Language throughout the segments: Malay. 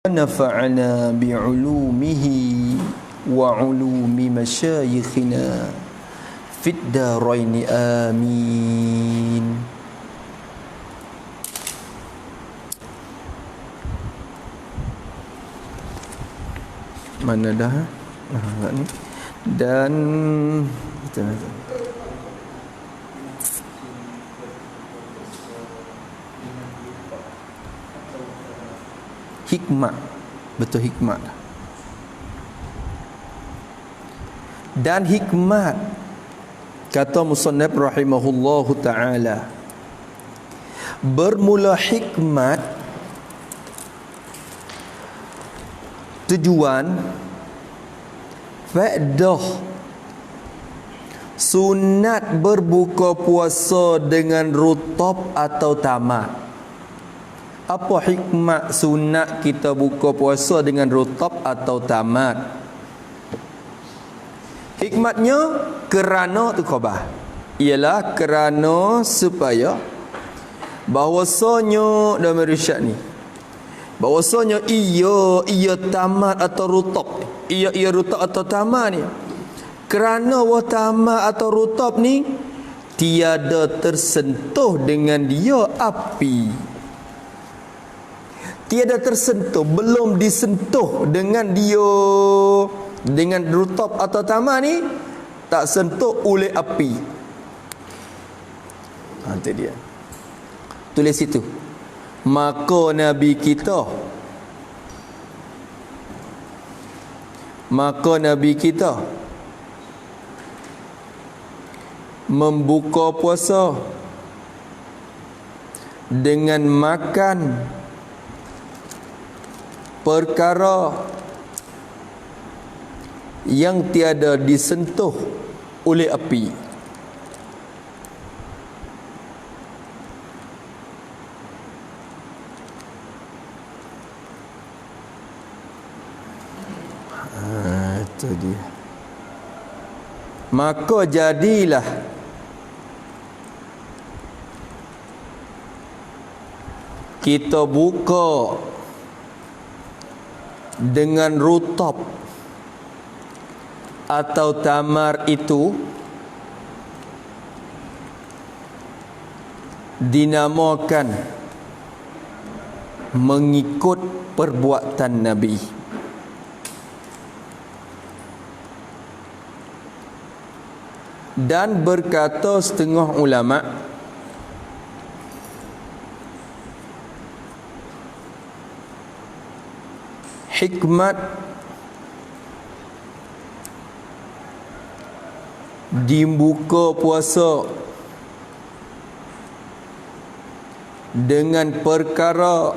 nafa'na bi'ulumihi wa 'ulumi masyayikhina fid daraini amin. Mana dah? Enggak ni. Dan hikmat, betul hikmat. Dan hikmat, kata musannaf rahimahullahu ta'ala, bermula hikmat tujuan faedah sunat berbuka puasa dengan rutab atau tamat. Apa hikmat sunat kita buka puasa dengan rutab atau tamat? Hikmatnya kerana tu khabar. Ialah kerana supaya bahwasanya dalam risyad ni, bahwasanya ia tamat atau rutab, ia rutab atau tamat ni, kerana tamat atau rutab ni tiada tersentuh dengan dia api. Tiada tersentuh, belum disentuh dengan dia, dengan rutab atau tamat ni tak sentuh oleh api. Itu dia. Tulis situ. Maka Nabi kita membuka puasa dengan makan perkara yang tiada disentuh oleh api. Itu dia. Maka jadilah kita buka dengan rutab atau tamar itu dinamakan mengikut perbuatan Nabi. Dan berkata setengah ulama, hikmat dibuka puasa dengan perkara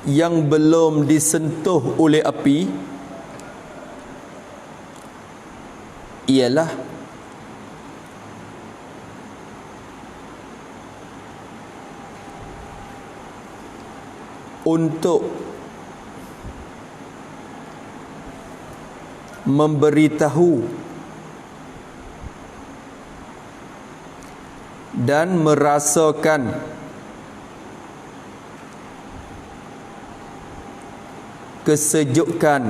yang belum disentuh oleh api ialah untuk memberitahu dan merasakan kesejukan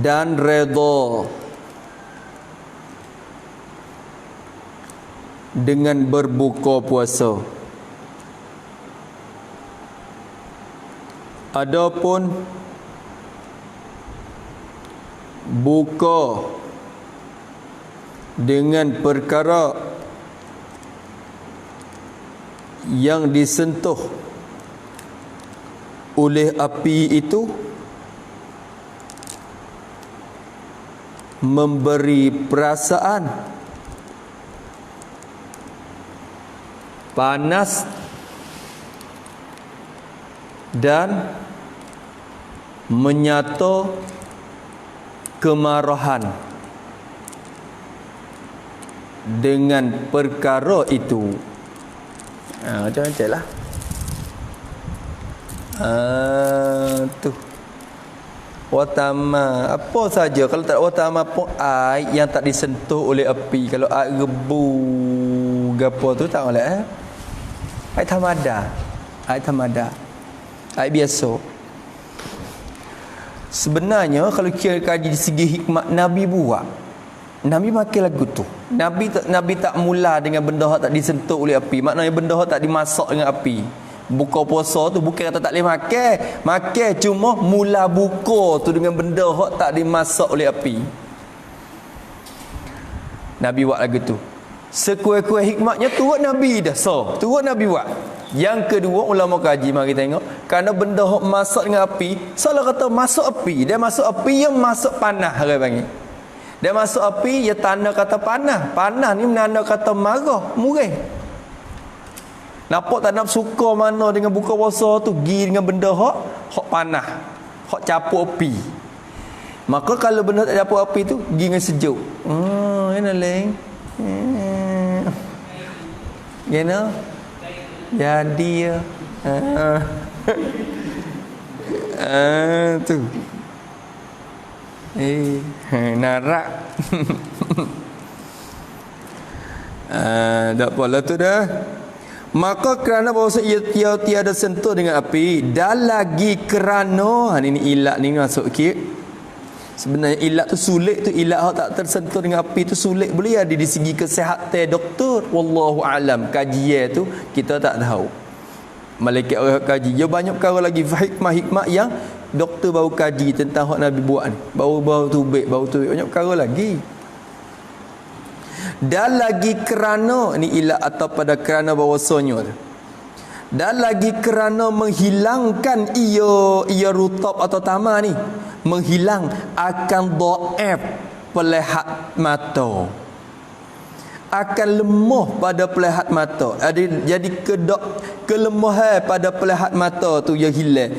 dan redha dengan berbuka puasa. Adapun buka dengan perkara yang disentuh oleh api itu memberi perasaan panas dan menyata kemarahan dengan perkara itu. Macam-macam lah. Tu watama apa saja, kalau tak watama pun air yang tak disentuh oleh api. Kalau air rebu gapo tu tak boleh Air tamada. Air biasa. Sebenarnya kalau kira kaji di segi hikmat Nabi buat, Nabi pakai lagu tu. Nabi tak mula dengan benda yang tak disentuh oleh api. Maknanya benda yang tak dimasak dengan api. Buka puasa tu bukan kata tak boleh makan. Makan cuma mula buka tu dengan benda yang tak dimasak oleh api. Nabi buat lagu tu. Sekuat-kuat hikmatnya turut Nabi dah. Turut Nabi buat. Yang kedua ulama kaji mari tengok. Kerana benda yang masak dengan api, salah kata masuk api. Dia masuk api yang masuk panah orang panggil. Dia masuk api ya tanda kata panah. Panah ni menanda kata marah, murih. Nampak tak nak suka mana dengan buka puasa tu pergi dengan benda hak panah, hak capuk api. Maka kalau benda tak capuk api tu pergi dengan sejuk. Ini leng. Gena. Jadi ya. Tu. Narak. Tak apalah tu dah. Maka kerana bahawa ia tiada sentuh dengan api, dan lagi kerana ini ilat ni masuk sikit. Sebenarnya ilat tu sulit tu, ilat yang tak tersentuh dengan api tu sulit boleh ada di segi kesihatan doktor. Wallahu alam. Kajian tu kita tak tahu. Malaikat orang kaji. Dia banyak perkara lagi hikmah-hikmah yang doktor baru kaji tentang hak Nabi buat ni. Baru tubik, banyak perkara lagi. Dan lagi kerana ni ilat atau pada kerana bahawasanya dan lagi kerana menghilangkan ia rutab atau tamar ni, menghilang akan dhaif pelihat mata, akan lemah pada pelihat mata. Jadi kelemahan pada pelihat mata tu yang hilang.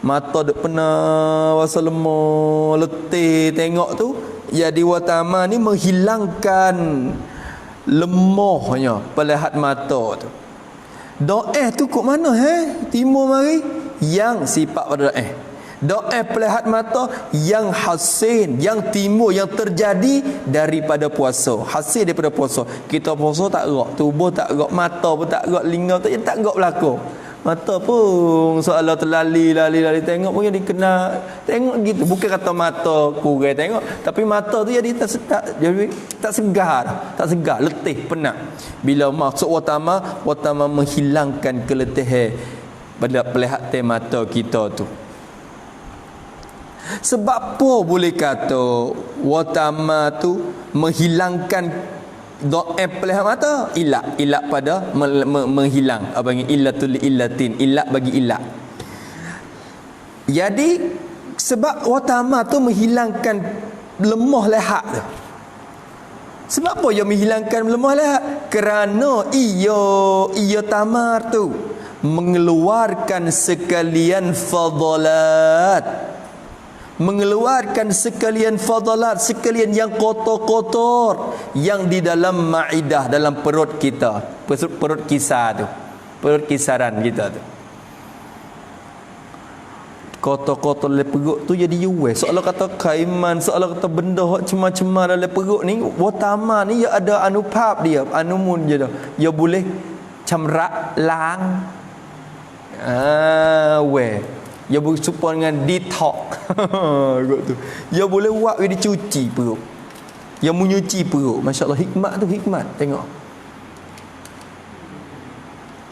Mata duk pernah rasa lemah, letih tengok tu. Jadi watama ni menghilangkan lemahnya pelihat mata tu. Doa tu kok mana timur mari yang sifat pada doa pelihat mata yang hasil, yang timur, yang terjadi daripada puasa. Hasil daripada puasa. Kita puasa tak gerak, tubuh tak gerak, mata pun tak gerak, linga tak gerak berlaku. Mata pun soalan terlali tengok pun jadi kena tengok gitu. Bukan kata mata kurang tengok, tapi mata tu jadi tak segar, letih, penat. Bila maksud watama menghilangkan keletihan pada pelihatan mata kita tu. Sebab apa boleh kata watama tu menghilangkan dhaif pelihat mata? Ilat pada menghilang. Apa panggil illatul illatin, ilat bagi ilat. Jadi sebab watama tu menghilangkan lemah lihat tu. Sebab apa ia menghilangkan lemah lihat? Kerana ia tamar tu mengeluarkan sekalian fadalat, mengeluarkan sekalian fadalat, sekalian yang kotor-kotor yang di dalam maidah, dalam perut kita, perut kisar tu, perut kisaran kita tu. Kotor-kotor dalam perut tu jadi yuweh. Seolah kata kaiman, seolah kata benda hak cemar-cemar dalam perut ni, watama ni ia ada anupap dia, anumun je dah. Ia boleh camrak lang. Weh. Ia boleh supaya dengan detox. tu. Ia boleh buat dia cuci perut. Ia menyuci perut. Masya-Allah, hikmat tu hikmat. Tengok.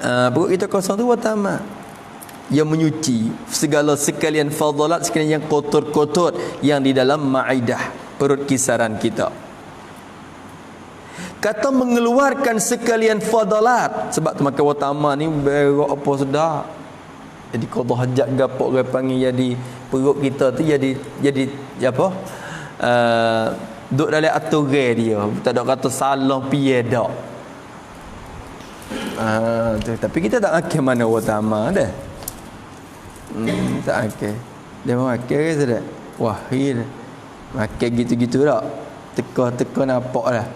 Perut kita kosong tu watama. Ia menyuci segala sekalian fadalat, sekalian yang kotor-kotor yang di dalam maidah, perut kisaran kita. Kata mengeluarkan sekalian fadalat. Sebab tu makan watama ni berak apa sedap. Jadi qada hajat gapok orang panggil, jadi perut kita tu jadi apa? Duk dalam aturan dia. Tak ada kata salah piye dak. Tapi kita tak makan mana watama dah. Tak makan. Dia makan ke sudah. Wah, hil. Makan gitu-gitu dak. Teka-teka nampak dah.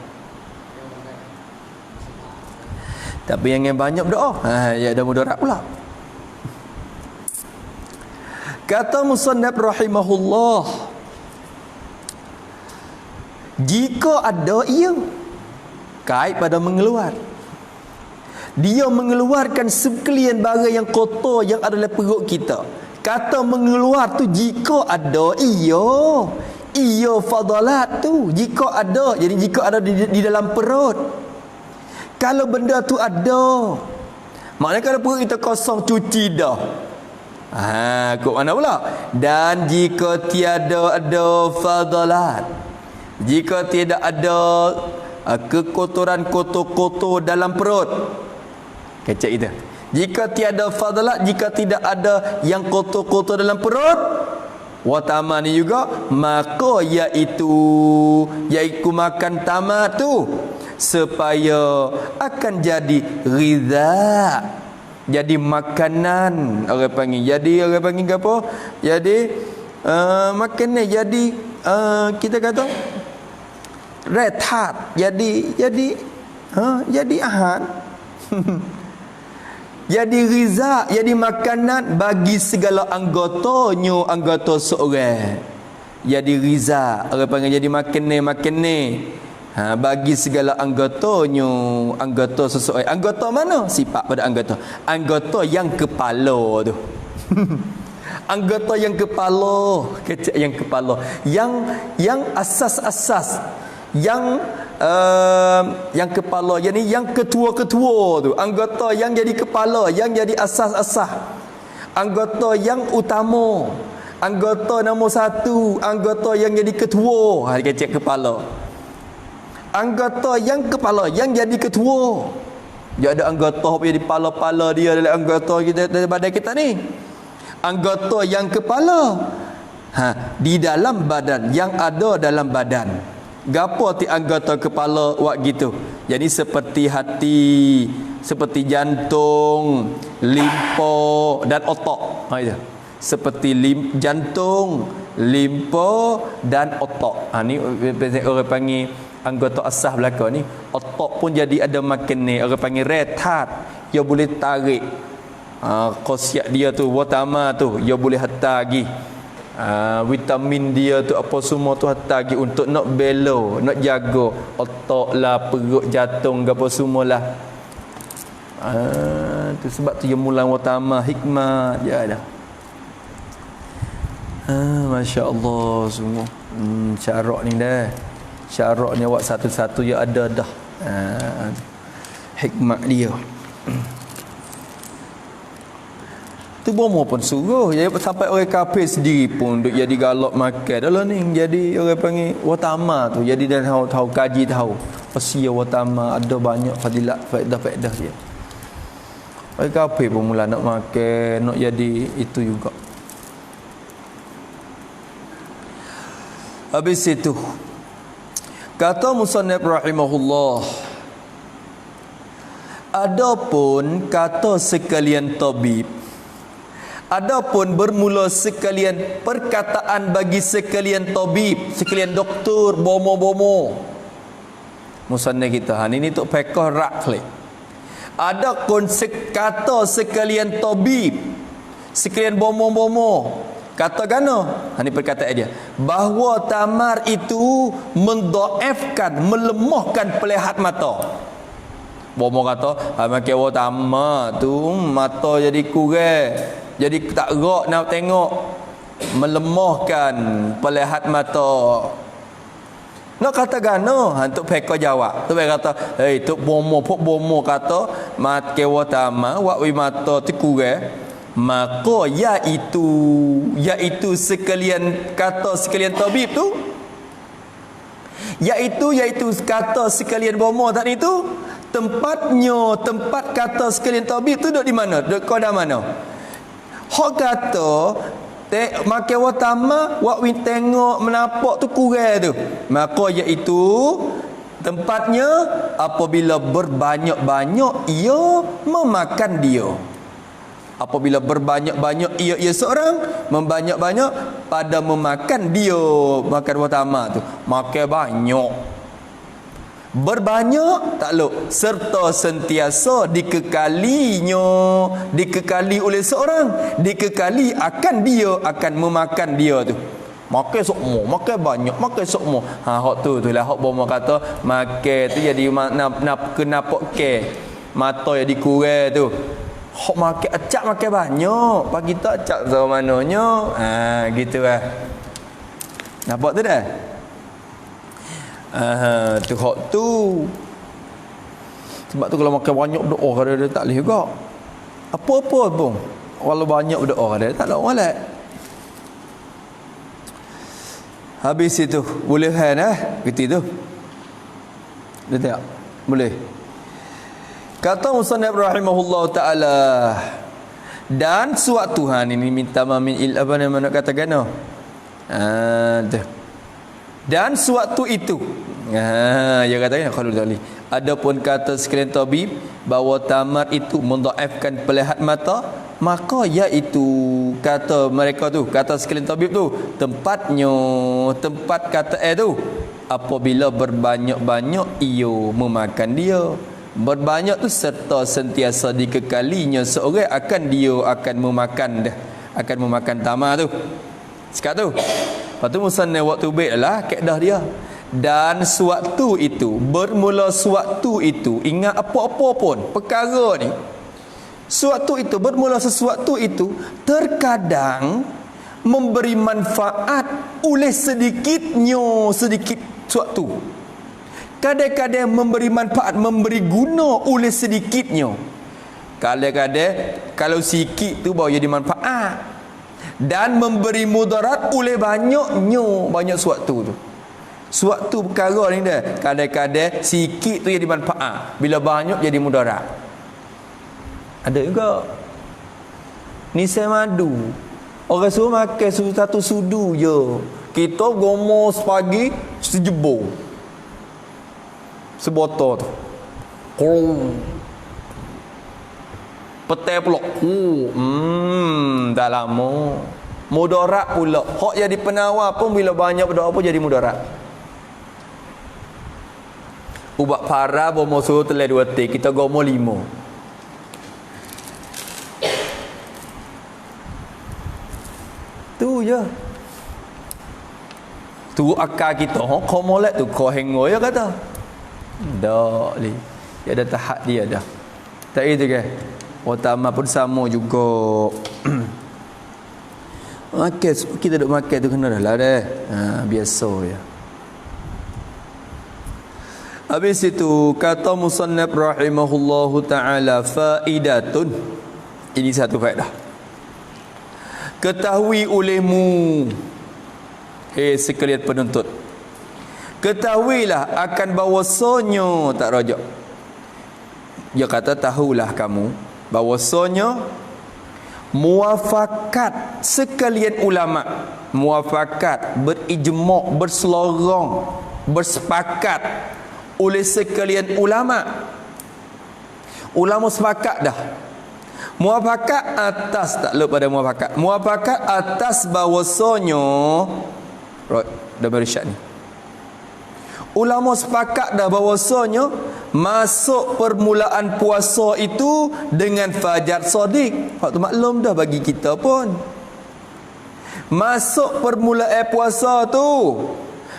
Tapi yang banyak berdoa. Ya ada mudarat pula. Kata musannaf rahimahullah, jika ada ia kait pada mengeluar. Dia mengeluarkan sekalian barang yang kotor yang ada dalam perut kita. Kata mengeluar tu jika ada, iya fadalat tu jika ada. Jadi jika ada di dalam perut. Kalau benda tu ada, maknanya kalau perut kita kosong, cuci dah. Kok mana pula? Dan jika tiada ada fadalat, jika tidak ada kekotoran kotor-kotor dalam perut, kecek itu. Jika tiada fadalat, jika tidak ada yang kotor-kotor dalam perut, watama ni juga, maka iaitu makan tamat tu supaya akan jadi ghiza, jadi makanan orang panggil. Jadi orang panggil apa? Jadi makanan, jadi kita kata rehat, jadi ahad. Jadi ghiza, jadi makanan bagi segala anggota seorang. Jadi ghiza, orang panggil jadi makanan bagi segala anggota seseorang. Anggota mana? Sifat pada anggota. Anggota yang kepala tu. Anggota yang kepala, kecil yang kepala. Yang asas-asas, yang kepala, yakni yang ketua-ketua tu, anggota yang jadi kepala, yang jadi asas-asas, anggota yang utama, anggota nombor satu, anggota yang jadi ketua, kecek kepala, anggota yang kepala, yang jadi ketua. Dia ada anggota yang jadi kepala-kepala dia dalam anggota kita, dalam badan kita ni. Anggota yang kepala di dalam badan, yang ada dalam badan. Gapo ti anggota kepala buat gitu? Jadi seperti hati, seperti jantung, limpa dan otak. Itu. Seperti jantung, limpa dan otak. Ni orang panggil anggota asas belaka ni. Otak pun jadi ada makan ni. Orang panggil rehat. Dia boleh tarik. Khasiat dia tu, watama tu, dia boleh hantar lagi. Vitamin dia tu apa semua tu hantar lagi untuk nak belo, nak jaga otak lah, perut, jantung apa semualah. Tu sebab tu dia mula utama hikmah dia ada. Masya-Allah semua. Syarak ni dah. Syarak ni awak satu-satu ya ada dah. Hikmah dia. Tu bomo pun suruh. Jadi sampai orang kafir sendiri pun duk jadi galak makan dah lah ni. Jadi orang panggil watama tu. Jadi dah tahu kaji tahu. Wasiat watama ada banyak fadilat, faedah-faedah dia. Orang kafir pun mula nak makan, nak jadi itu juga. Habis itu kata musannif rahimahullah, adapun kata sekalian tabib, adapun bermula sekalian perkataan bagi sekalian tabib, sekalian doktor, bomo-bomo. Musannif kita ini tu fiqh rakli. Adapun kata sekalian tabib, sekalian bomo-bomo, kata gana? Ini perkataan dia. Bahawa tamar itu mendaifkan, melemahkan pelihat mata. Bomo kata, makan tamar tu mata jadi kurang. Jadi tak gerak nak tengok, melemahkan pelihat mata. Nak kata gano, hantuk peka jawab. Tu peka kata, "Hei, tok bomo kata mat kewatama wa wi mata tu kurang." Maka iaitu sekalian kata sekalian tabib tu, iaitu kata sekalian bomo tadi tu, tempat kata sekalian tabib tu duduk di mana? Duduk koda mana? Hak kata makan watama wak win tengok menapak tu kurang tu, maka iaitu tempatnya apabila berbanyak-banyak ia memakan dia. Apabila berbanyak-banyak ia seorang membanyak-banyak pada memakan dia, makan watama tu makan banyak, berbanyak takluk, serta sentiasa dikekali oleh seorang, dikekali akan dia, akan memakan dia tu. Makan sokmo, makan banyak, makan sokmo. Hak tu lah hak bomo kata makan tu jadi nak kenapa ke mata yang dikurang tu. Hak makan acak makan banyak, pagi tak acak sama mananya. Gitu lah. Nampak tu dah? Tu hak tu. Sebab tu kalau makan banyak berdoa kada dia tak boleh juga. Apa-apa pun. Walau banyak berdoa kada tak ada molek. Habis itu boleh gitu tu. Dia tak? Boleh. Kata Musannaf rahimahullah taala, dan suatu ini minta mamin apa nama nak kata gano. Dan suatu itu. Dia kata kalau tadi. Adapun kata sekalian tabib bahawa tamar itu mendhaifkan pelihat mata, maka iaitu kata mereka tu, kata sekalian tabib tu, tempat kata tu apabila berbanyak-banyak ia memakan dia. Berbanyak tu serta sentiasa dikekalinya seorang akan memakan tamar tu. Sekat tu. Lepas tu musannaf waktu baik lah kaedah dia. Dan suatu itu, bermula suatu itu, ingat apa-apa pun perkara ni, suatu itu, bermula sesuatu itu terkadang memberi manfaat oleh sedikit suatu. Kadang-kadang memberi manfaat, memberi guna oleh sedikitnya. Kadang-kadang kalau sikit tu baru jadi manfaat, dan memberi mudarat oleh banyak suatu tu. Suatu perkara ni dah kadang-kadang sikit tu jadi manfaat, bila banyak jadi mudarat. Ada juga nisai madu, orang suruh makan satu sudu je, kita gomo sepagi sejebur sebotol tu petai pula dah lama mudarat pula. Hak jadi penawar pun bila banyak berdoa pun jadi mudarat. Ubat para bomo suruh telai 2 tik, kita gomo 5. Tu je. Tu akal kita. Kau molek tu kau hengo ya kata. Dak li. Dia ada tahap dia dah. Tak itu ke? Utama pun sama juga. Makan, kita duk makan tu kena dah lah dah. Biasa ya. Habis itu kata musannaf rahimahullahu taala faidatun. Ini satu faedah. Ketahui olehmu, sekalian penuntut, ketahuilah akan bahawasanya, tak rajak. Dia kata tahulah kamu bahawasanya muafakat sekalian ulama, muafakat berijma', berselorong, bersepakat oleh sekalian ulama sepakat dah. Muafakat atas, tak lupa pada muafakat atas bahawasanya dah bersyad ni. Ulama sepakat dah bahawasanya masuk permulaan puasa itu dengan fajar shadiq. Waktu maklum dah bagi kita pun. Masuk permulaan puasa tu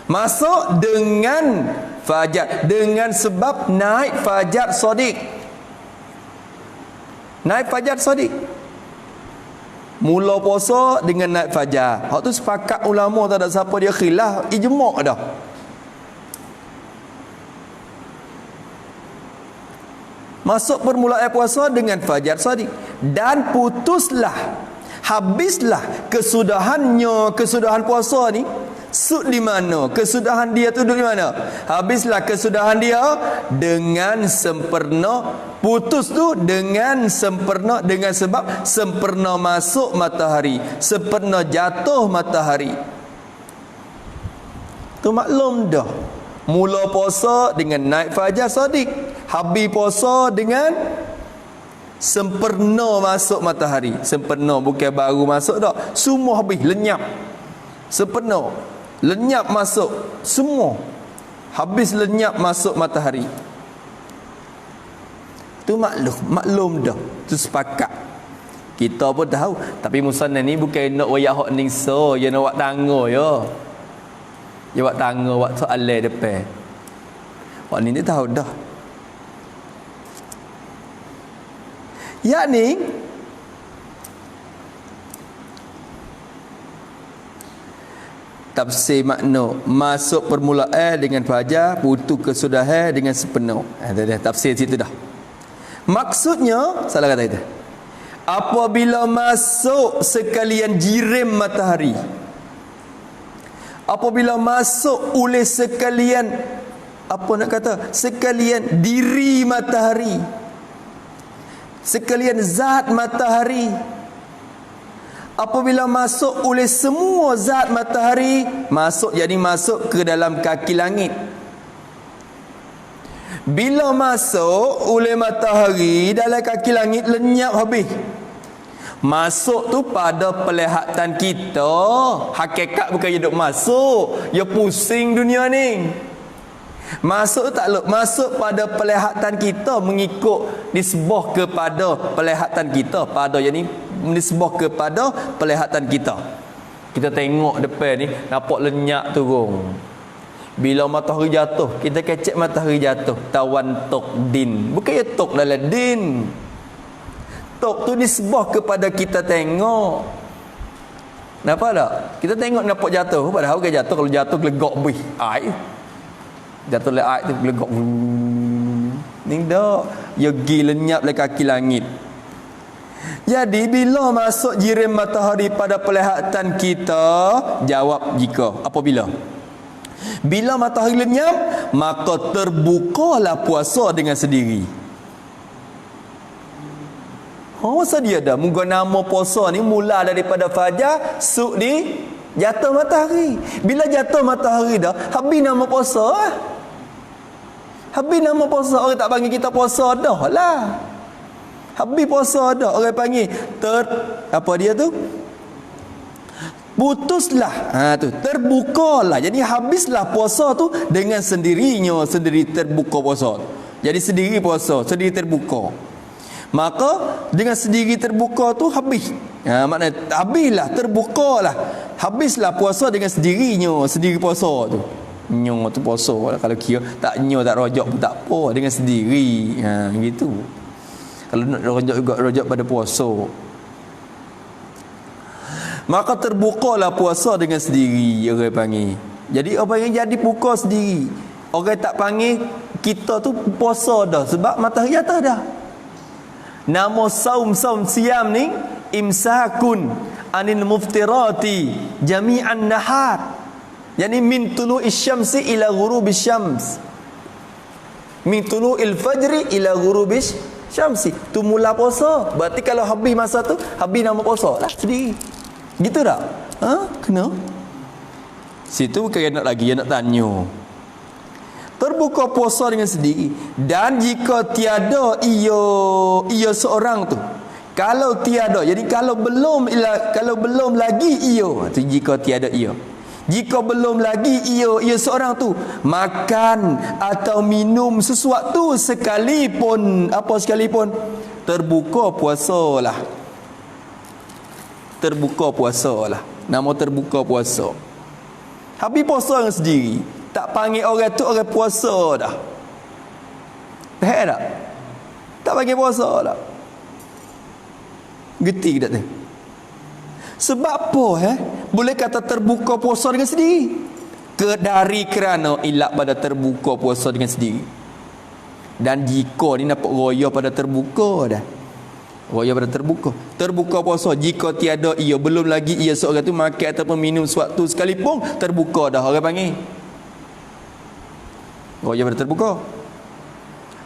masuk dengan fajar, dengan sebab naik fajar shadiq. Naik fajar shadiq. Mula puasa dengan naik fajar. Hak tu sepakat ulama, tak ada siapa dia khilaf, ijma' dah. Masuk permulaan puasa dengan fajar shadiq dan putuslah, habislah kesudahan puasa ni. Sud di mana? Kesudahan dia tu di mana? Habislah kesudahan dia dengan sempurna. Putus tu dengan sempurna, dengan sebab sempurna masuk matahari, sempurna jatuh matahari. Tu maklum dah. Mula puasa dengan naik fajar shadiq, habis puasa dengan sempurna masuk matahari. Sempurna bukan baru masuk dah. Semua habis lenyap. Sempurna lenyap masuk semua, habis lenyap masuk matahari. Tu maklum dah, tu sepakat. Kita pun tahu, tapi musannaf ni bukan nak wayak hak ning so, ya nak buat tangga ya. Ya buat tangga buat soalan depan. Hak ni dia tahu dah. Yakni tafsir makna masuk permulaan dengan fajar, putus kesudahan dengan sepenuh. Dah tafsir situ dah. Maksudnya salah kata itu. Apabila masuk sekalian jirim matahari. Apabila masuk oleh sekalian apa nak kata? Sekalian diri matahari. Sekalian zat matahari. Apabila masuk oleh semua zat matahari, masuk jadi masuk ke dalam kaki langit. Bila masuk oleh matahari dalam kaki langit, lenyap habis. Masuk tu pada pelihatan kita. Hakikat bukan hidup masuk, ya pusing dunia ni. Masuk tak luk, masuk pada pelihatan kita, mengikut nisbah kepada pelihatan kita, pada yang ni nisbah kepada pelihatan kita. Kita tengok depan ni nampak lenyap turun. Bila matahari jatuh, kita kecek matahari jatuh, tawan tok din. Bukan ya tok dalam din. Tok tu nisbah kepada kita tengok. Nampak tak? Kita tengok nampak jatuh, padahal bukan jatuh, kalau jatuh gelegak bih. Ai. Jatuh le air tu gelegak. Ning dak, ya gi lenyap le kaki langit. Jadi bila masuk jirim matahari pada pelihatan kita, jawab jika apabila. Bila matahari lenyap, maka terbukalah puasa dengan sendiri. Masa dia dah muka nama puasa ni mula daripada fajar, suk di jatuh matahari. Bila jatuh matahari dah, habis nama puasa. Habis nama puasa, orang tak panggil kita puasa dah lah. Habis puasa dah, orang panggil apa dia tu? Putuslah. Tu terbukalah. Jadi habislah puasa tu dengan sendirinya, sendiri terbuka puasa. Jadi sendiri puasa, sendiri terbuka. Maka dengan sendiri terbuka tu habis. Maknanya habislah, terbukalah. Habislah puasa dengan sendirinya, sendiri puasa tu. Nyo tu puasa kalau kira tak nyo tak rojak pun tak apa, dengan sendiri. Gitu. Kalau nak rojak juga rojak pada puasa. Maka terbukalah puasa dengan sendiri, orang panggil. Jadi orang yang jadi buka sendiri. Orang tak panggil kita tu puasa dah sebab matahari atas dah. Nama saum siam ni imsakun anil muftirati jami'an nahar. Yani min tulu'is syamsi ila ghurubis syams. Min tulu'il fajri ila ghurubis syamsi. Tu mula puasa. Berarti kalau habis masa tu, habis nama puasa lah sendiri. Gitu tak? Kena? Situ bukan nak lagi, nak tanya. Terbuka puasa dengan sendiri. Dan jika tiada ia seorang tu, kalau tiada, jadi kalau belum lagi ia, tu jika tiada ia. Jika belum lagi ia seorang tu makan atau minum sesuatu sekalipun, apa sekalipun, terbuka puasalah. Terbuka puasalah. Nama terbuka puasa. Habis puasa dengan sendiri. Tak panggil orang tu orang puasa dah. Faham tak? Tak panggil puasa dah. Geti tak tu? Sebab apa boleh kata terbuka puasa dengan sendiri? Dari kerana ilak pada terbuka puasa dengan sendiri. Dan jika ni nampak roya pada terbuka dah. Roya pada terbuka. Terbuka puasa jika tiada ia, belum lagi ia seorang tu makan ataupun minum sesuatu sekalipun, terbuka dah orang panggil. Roya pada terbuka.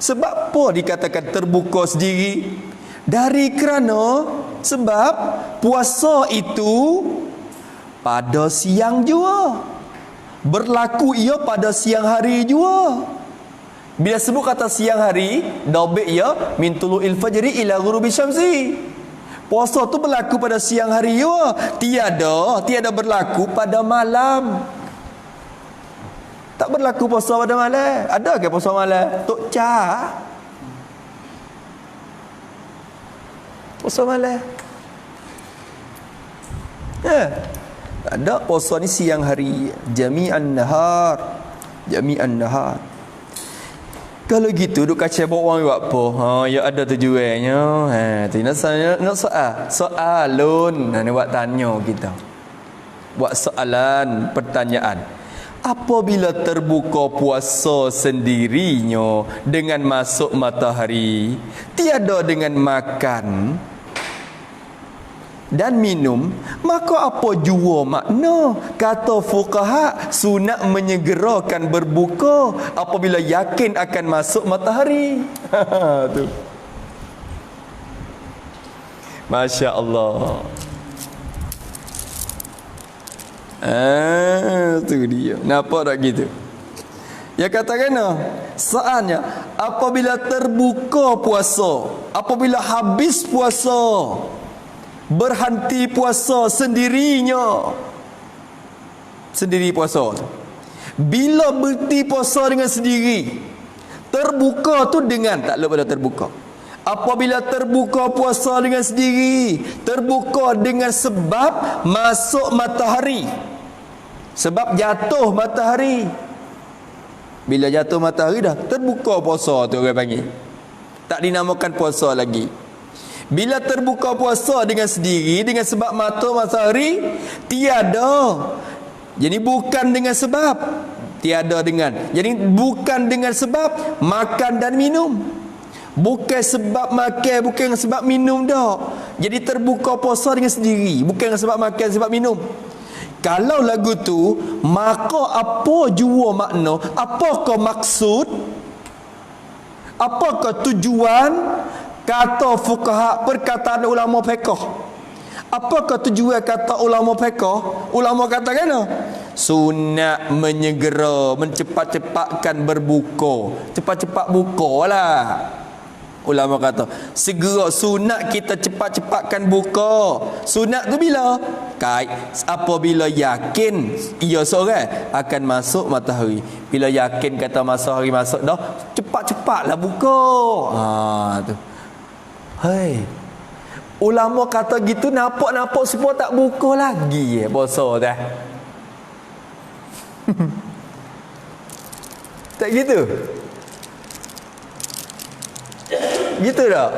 Sebab apa dikatakan terbuka sendiri? Dari kerana sebab puasa itu pada siang jua. Berlaku ia pada siang hari jua. Bila sebut kata siang hari, dobek ia min tulu'il fajri ila ghurubi syamsi. Puasa tu berlaku pada siang hari jua. Tiada berlaku pada malam. Tak berlaku puasa pada malam. Ada ke puasa malam? Tok Cha. Puasa malam. Tak ada, puasa ni siang hari, jami'an nahar. Kalau gitu duk kacau bawa orang buat apa? Ya ada tujuannya. Tu nak soalun. Nak buat tanya kita. Buat soalan, pertanyaan. Apabila terbuka puasa sendirinya dengan masuk matahari, tiada dengan makan dan minum, maka apa jua makna kata fuqaha sunat menyegerakan berbuka apabila yakin akan masuk matahari. Tu. Masya Allah. Tu dia. Nampak tak gitu? Ya katakan soalnya apabila terbuka puasa, apabila habis puasa, berhenti puasa sendirinya, sendiri puasa tu. Bila berhenti puasa dengan sendiri, terbuka tu dengan tak lupa pada terbuka. Apabila terbuka puasa dengan sendiri, terbuka dengan sebab masuk matahari, sebab jatuh matahari. Bila jatuh matahari dah terbuka puasa tu orang panggil, tak dinamakan puasa lagi. Bila terbuka puasa dengan sendiri dengan sebab mata matahari, tiada. Jadi bukan dengan sebab, tiada dengan. Jadi bukan dengan sebab makan dan minum. Bukan sebab makan, bukan sebab minum dah. Jadi terbuka puasa dengan sendiri, bukan sebab makan, sebab minum. Kalau lagu tu, maka apa jua makna? Apakah maksud? Apakah tujuan kata fuqaha, perkataan ulama fiqh? Apakah tujuan kata ulama fiqh? Ulama kata kena sunat menyegera, mencepat-cepatkan berbuka. Cepat-cepat bukalah. Ulama kata segera, sunat kita cepat-cepatkan buka. Sunat tu bila? Apabila yakin ia seorang akan masuk matahari. Bila yakin kata matahari masuk dah, cepat-cepatlah buka. Tu. Hei, ulama kata gitu, nampak-nampak semua tak buka lagi puasa dah. Tak gitu? Gitu tak?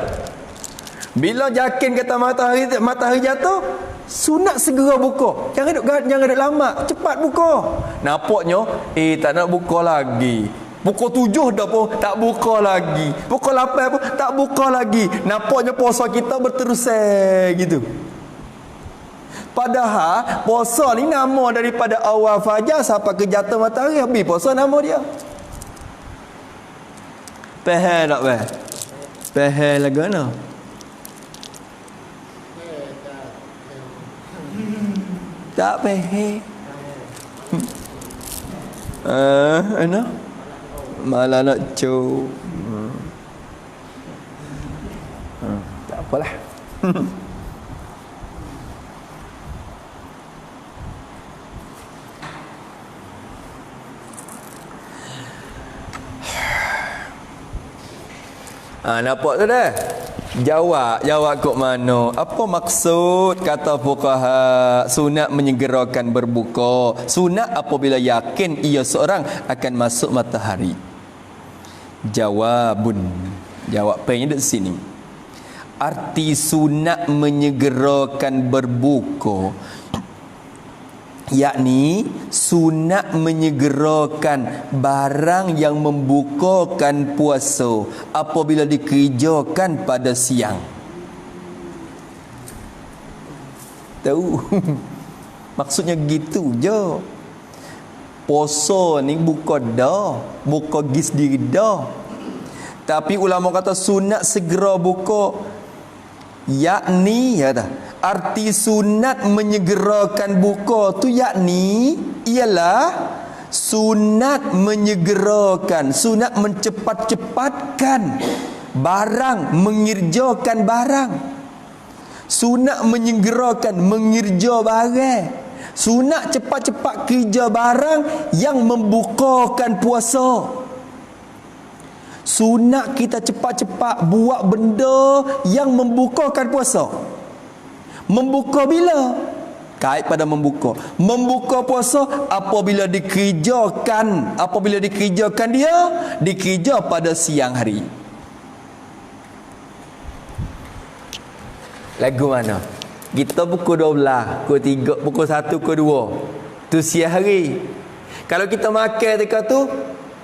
Bila yakin kata matahari jatuh, sunat segera buka. Jangan duk lama, cepat buka. Nampaknya tak nak buka lagi. Pukul 7 dah pun tak buka lagi. Pukul 8 pun tak buka lagi. Nampaknya puasa kita berterusan gitu. Padahal puasa ni nama daripada awal fajar sampai ke jatuh matahari, habis puasa nama dia. Faham tak faham? Faham lagu mana? Tak faham. Ana malah nak cu. Tak apalah. Nampak tu dah? Jawab kok mana? Apa maksud kata fuqaha sunat menyegerakan berbuka? Sunat apabila yakin ia seorang akan masuk matahari. Jawapannya di sini. Arti sunat menyegerakan berbuka, yakni sunat menyegerakan barang yang membukakan puasa apabila dikerjakan pada siang. Tahu? Maksudnya gitu je. Puasa ni buka dah, buka gis diri dah. Tapi ulama kata sunat segera buka, yakni arti sunat menyegerakan buka tu yakni ialah sunat menyegerakan, sunat mencepat-cepatkan barang, mengerjakan barang. Sunat menyegerakan, mengerja barang. Sunat cepat-cepat kerja barang yang membukakan puasa. Sunat kita cepat-cepat buat benda yang membukakan puasa. Membuka bila? Kait pada membuka. Membuka puasa apabila dikerjakan dia dikerja pada siang hari. Lagu mana? Kita pukul 12, pukul 3, pukul 1, pukul 2. Tu siang hari. Kalau kita makan dekat tu,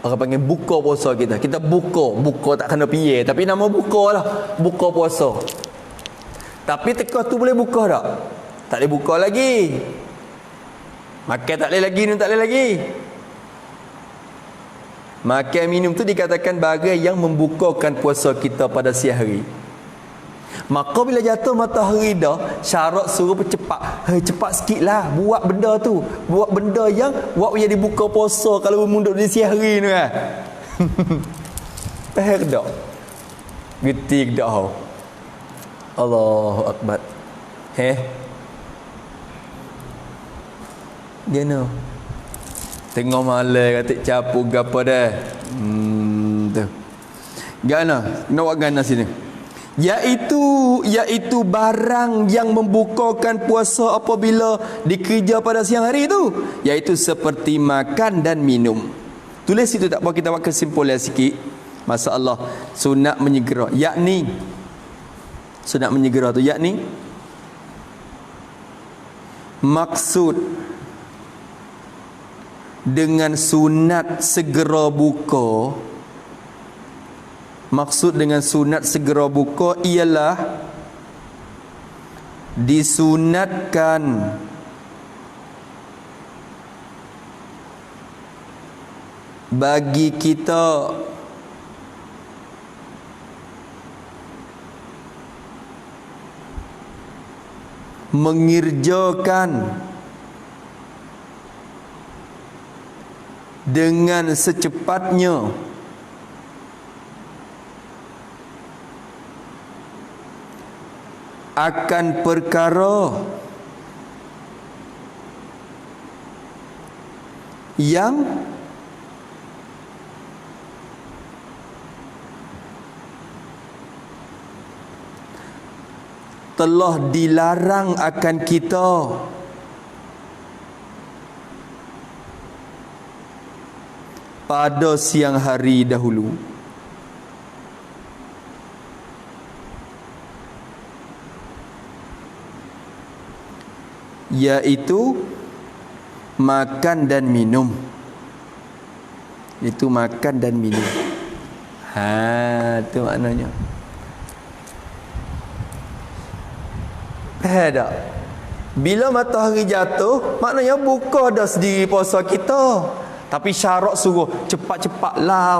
orang panggil buka puasa kita. Kita buka tak kena piye, tapi nama buka lah. Buka puasa. Tapi teka tu boleh buka tak? Tak boleh buka lagi. Makan tak boleh lagi, minum tak boleh lagi. Makan minum tu dikatakan bagai yang membukakan puasa kita pada siang hari. Maka bila jatuh matahari dah, syarat suruh cepat. Cepat sikit lah buat benda tu. Buat benda yang buat jadi buka puasa kalau mundur di siang hari ni kan. Faham tak? Getik dah. Allahu Akbar. Dia no. Tengok malam katik capu gapo dah. Tu. Gana, nak buat gana sini. Iaitu barang yang membukakan puasa apabila dikerja pada siang hari tu, iaitu seperti makan dan minum. Tulis itu tak apa, kita buat kesimpulan sikit. Masalah sunat menyegera, yakni sunat menyegera tu yakni maksud dengan sunat segera buka, maksud dengan sunat segera buka ialah disunatkan bagi kita mengerjakan dengan secepatnya akan perkara yang telah dilarang akan kita pada siang hari dahulu. Iaitu makan dan minum. Itu makan dan minum. Itu maknanya. Faham tak? Bila matahari jatuh, maknanya buka dah sendiri puasa kita. Tapi syarat suruh cepat-cepatlah,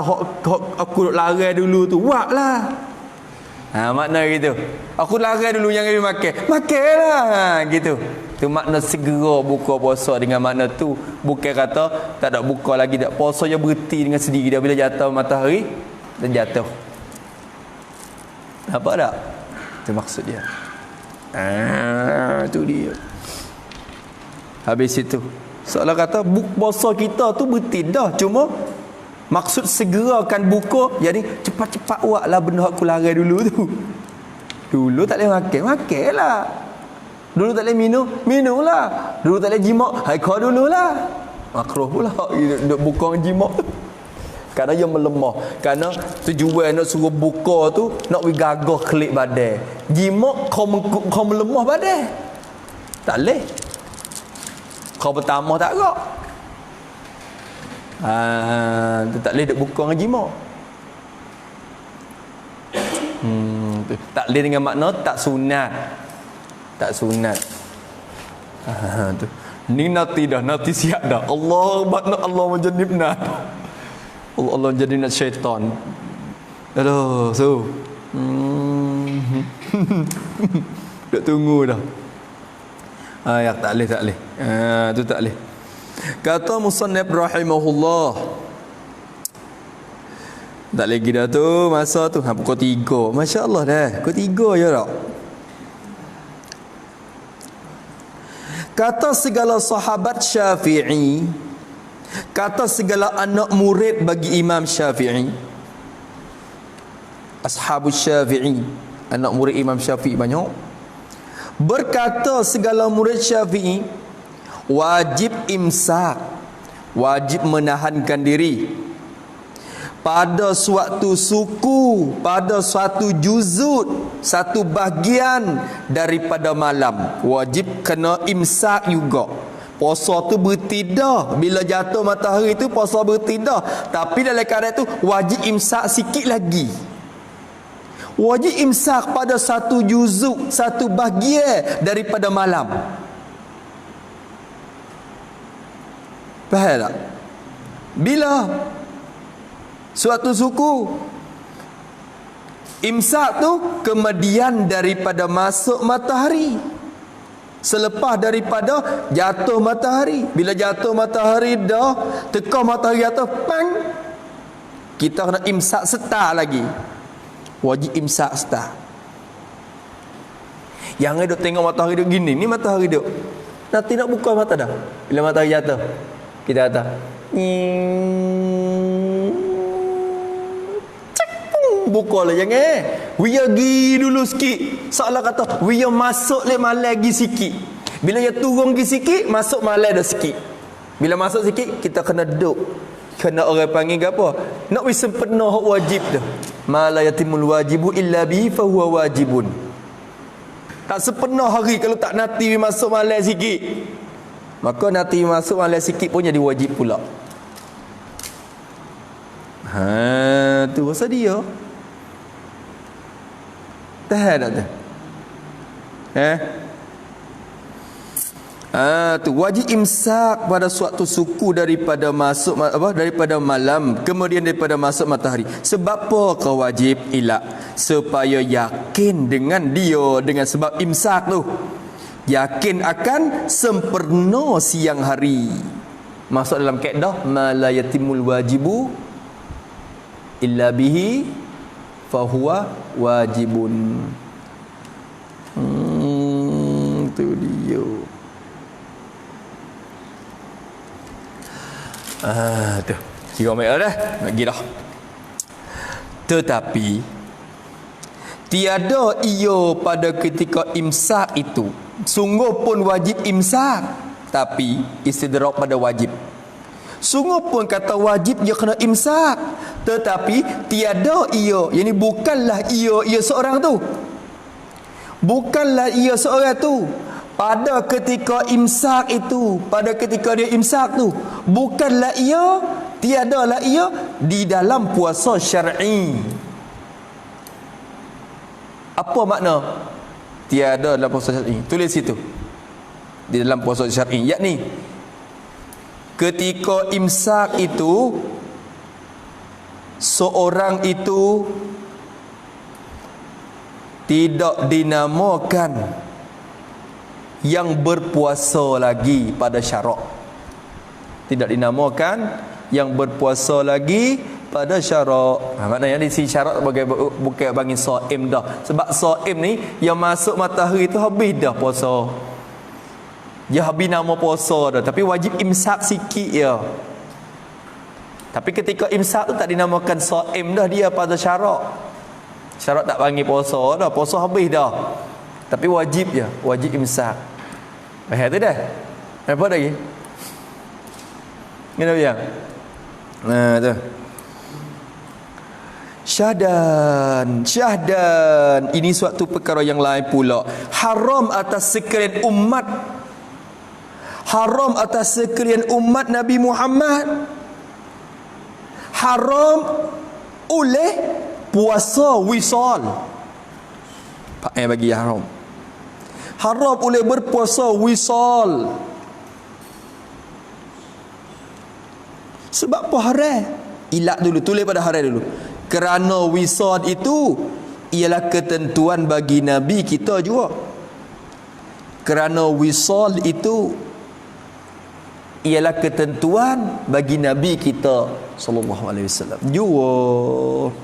aku lari dulu tu, buatlah. Makna gitu. Aku lari dulu yang habis makan. Makanlah gitu. Tu makna segera buka puasa. Dengan makna tu bukan kata tak ada buka lagi, tak puasa je berhenti dengan sendiri dia bila jatuh matahari dan jatuh. Apa tak? Itu maksud dia. Tu dia. Habis itu seolah kata puasa kita tu berhenti dah, cuma maksud segera akan buka, jadi cepat-cepat buatlah benda aku lari dulu tu. Dulu tak boleh makanlah. Dulu tak boleh minumlah. Dulu tak boleh jimat, kau dululah. Makruh pula duk buka jimat. Kerana dia melemah. Kerana tujuan nak suruh buka tu nak gagah klik badan. Jimat kau melemah badan. Tak boleh. Kau bertambah tak agak. Tak boleh duk buka dengan jimat. Tak boleh dengan makna tak sunat. Tak sunat. Tu. Ni nanti siap dah. Allah makna Allah menjanibna. Allah jadi nak syaitan. Aduh, so. Duk tunggu dah. Ya tak boleh. Tu tak boleh. Kata musannif rahimahullah. Tak lagi dah tu masa tu pukul 3. Masya-Allah dah. Pukul 3 je tak? Kata segala sahabat Syafi'i, kata segala anak murid bagi Imam Syafi'i, ashabus Syafi'i, anak murid Imam Syafi'i banyak, Berkata segala murid Syafi'i, wajib imsak, wajib menahankan diri pada suatu suku, pada suatu juzud, satu bahagian daripada malam. Wajib kena imsak juga. Puasa tu bertidah. Bila jatuh matahari tu puasa bertidah. Tapi dalam keadaan tu wajib imsak sikit lagi. Wajib imsak pada satu juzuk, satu bahagian daripada malam. Faham tak? Bila suatu suku imsak tu kemudian daripada masuk matahari, selepas daripada jatuh matahari. Bila jatuh matahari dah, tekah matahari jatuh, pang, kita kena imsak setar lagi. Wajib imsak setar. Yang duk tengok matahari duk gini, ni matahari duk nanti nak buka mata dah. Bila matahari jatuh, kita kata buka lah jangan. Dia pergi dulu sikit. Seolah kata dia masuk le malam lagi sikit. Bila dia turun lagi sikit, masuk malam dah sikit. Bila masuk sikit, kita kena duduk. Kena orang panggil ke apa? Nak wis sempurna hak wajib dah. Ma la yatimul wajibu illa bihi fa huwa wajibun. Tak sempurna hari kalau tak nanti masuk malam sikit. Maka nanti masuk malam sikit pun jadi wajib pula. Tu pasal dia. Tahan tak tu? Tu wajib imsak pada suatu suku daripada masuk daripada malam, kemudian daripada masuk matahari. Sebab apa kau wajib ilak? Supaya yakin dengan dia, dengan sebab imsak tu, yakin akan sempurna siang hari. Masuk dalam kaedah ma la yatimul wajibu illa bihi fahuwa wajibun. Tu dia. Tu kira mereka dah lagi dah. Tetapi tiada ia pada ketika imsak itu. Sungguh pun wajib imsak, tapi istidrak pada wajib. Sungguh pun kata wajib dia kena imsak, tetapi tiada ia, yani bukanlah ia seorang tu. Bukanlah ia seorang tu pada ketika imsak itu, pada ketika dia imsak tu, bukanlah ia, tiadalah ia di dalam puasa syar'i. Apa makna tiada dalam puasa syar'i? Tulis situ. Di dalam puasa syar'i, yakni ketika imsak itu seorang itu tidak dinamakan yang berpuasa lagi pada syarak. Tidak dinamakan yang berpuasa lagi pada syarak. Maknanya di sini syarak bukan bagi saim dah. Sebab saim ni yang masuk matahari tu habis dah puasa. Dia habis nama puasa dah, tapi wajib imsak sikit ya. Tapi ketika imsak tu tak dinamakan saim dah, dia pada syarak. Syarak tak panggil puasa dah, puasa habis dah. Tapi wajib je, wajib imsak. Faham tu dah? Apa lagi? Kenapa yang? Tu. Syahdan. Ini suatu perkara yang lain pula. Haram atas sekalian umat. Haram atas sekalian umat Nabi Muhammad. Haram oleh puasa wisal. Pak bagi haram. Haram oleh berpuasa wisal. Sebab apa haram? Ilak dulu, tulis pada haram dulu. Kerana wisal itu ialah ketentuan bagi Nabi kita juga. Kerana wisal itu ialah ketentuan bagi Nabi kita sallallahu alaihi wasallam. Juga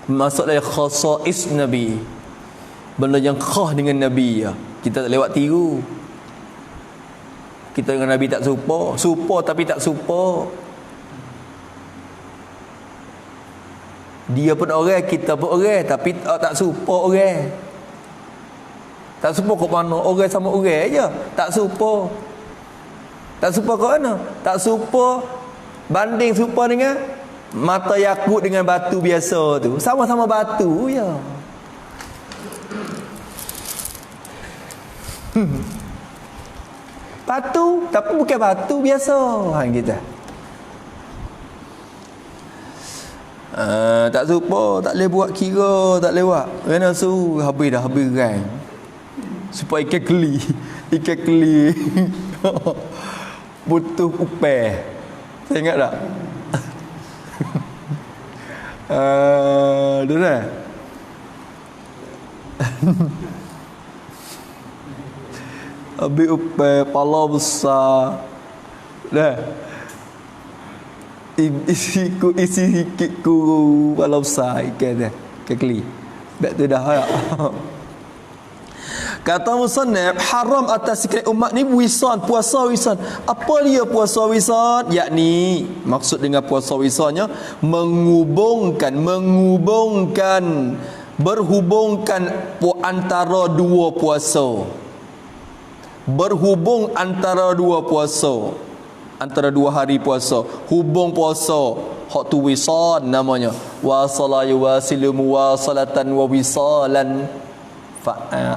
masuk dalam khasais Nabi. Benda yang khas dengan Nabi ya. Kita tak lewat tiru. Kita dengan Nabi tak serupa. Serupa tapi tak serupa. Dia pun orang, kita pun orang, tapi tak serupa orang. Tak serupa kat mana? Orang sama orang je. Tak serupa. Tak serupa kat mana? Tak serupa banding serupa dengan mata yakut dengan batu biasa tu. Sama-sama batu je. Batu, tapi bukan batu biasa. Kita. Tak serupa, tak boleh buat kira, tak boleh buat. Kena su habis kan. Supaya ikan keli butuh upah. Saya ingat tak? Tu dah. Habis upah pala besar. Dah. Isi sikit ku pala besar ikan dah. Ikan keli. Tak tu dah tak? Kata musannaf, haram atas sekalian umat ni wisan, puasa wisan. Apa dia puasa wisan? Yakni maksud dengan puasa wisannya berhubungkan antara dua puasa. Berhubung antara dua puasa. Antara dua hari puasa. Hubung puasa. Hak tu wisan namanya. Wasala yuwasilu muwasalatan wa wisalan.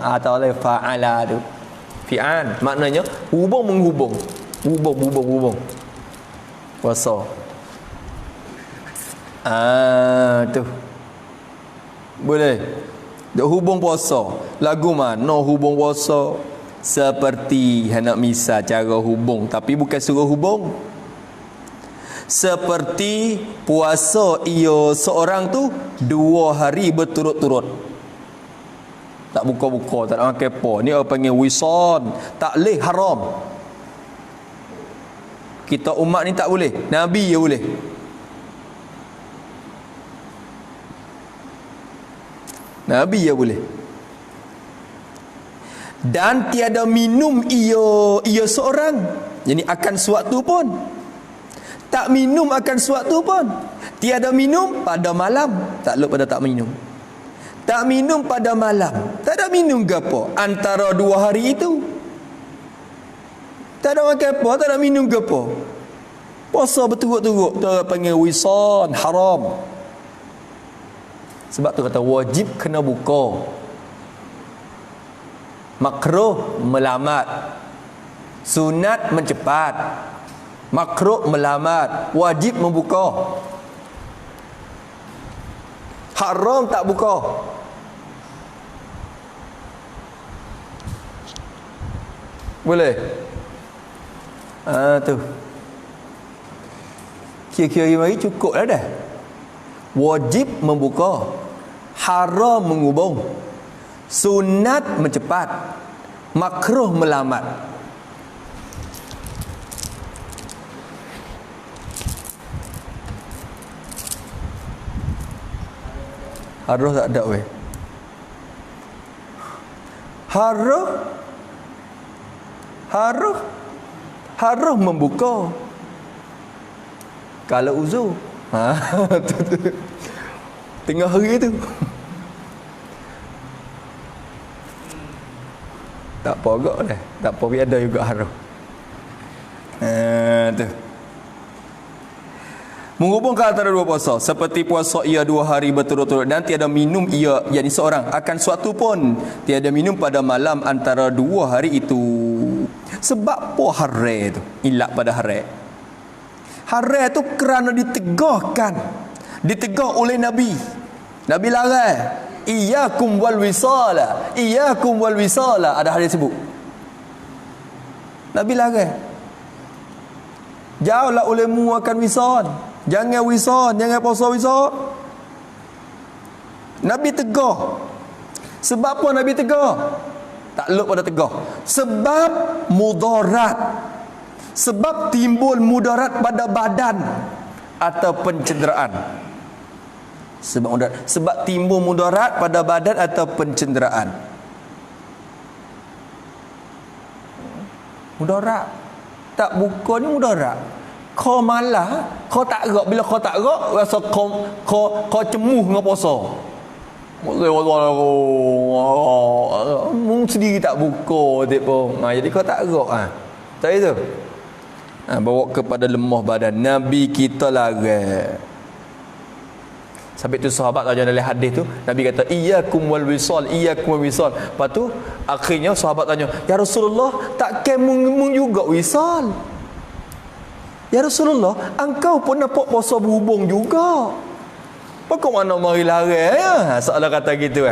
Atau fa'ala tu fi'an maknanya menghubung puasa tu boleh dak hubung puasa lagu mana hubung puasa seperti hendak misal cara hubung tapi bukan suruh hubung seperti puasa ia seorang tu 2 hari berturut-turut. Tak buka-buka, tak nak makan apa. Ni orang panggil wisan. Tak boleh, haram. Kita umat ni tak boleh. Nabi je boleh. Nabi je boleh. Dan tiada minum ia seorang. Jadi akan suatu pun. Tak minum akan suatu pun. Tiada minum pada malam. Tak lep pada tak minum. Tak minum pada malam. Tak ada minum ke apa? Antara 2 hari itu. Tak ada makan apa, tak ada minum ke apa. Puasa berturut-turut. Tu panggil wisan, haram. Sebab tu kata wajib kena buka. Makruh melamat. Sunat mencepat. Makruh melamat. Wajib membuka. Haram tak buka. Boleh? Tu. Kira-kira mari cukup lah dah. Wajib membuka. Haram mengubung. Sunat mencepat. Makruh melamat. Haruh tak ada weh. Haruh membuka. Kalau uzur. Tengah hari tu. Tak apa agak dah. Tak apa ada juga haruh. Tu. Menghubungkan antara dua puasa seperti puasa ia 2 hari berturut-turut dan tiada minum ia yakni seorang akan suatu pun tiada minum pada malam antara 2 hari itu. Sebab apa haram tu? Ilak pada haram. Haram tu kerana ditegahkan. Ditegah oleh Nabi. Nabi larang. Iyyakum wal wisala. Iyyakum wal wisala. Ada hadis sebut. Nabi larang. Jauhlah olehmu akan wisan. Jangan wisan, jangan puasa wisan. Nabi tegah. Sebab apa Nabi tegah? Tak lep pada tegah. Sebab mudarat. Sebab timbul mudarat pada badan atau pencederaan. Sebab timbul mudarat pada badan atau pencederaan. Mudarat. Tak buka ni mudarat. Kau malah, kau tak gerak. Bila kau tak gerak, rasa kau cemuh dengan puasa. sendiri tak buka pun. Jadi kau tak gerak tak itu. Bawa kepada lemah badan. Nabi kita larang. Sampai tu sahabat tanya dalam hadis tu, Nabi kata iyyakum wal wisal, iyyakum wal wisal. Lepas tu akhirnya sahabat tanya, ya Rasulullah, takkan mung juga wisal? Ya Rasulullah, engkau pun nampak puasa berhubung juga. Apa mana mari larang ya? Soalan kata gitu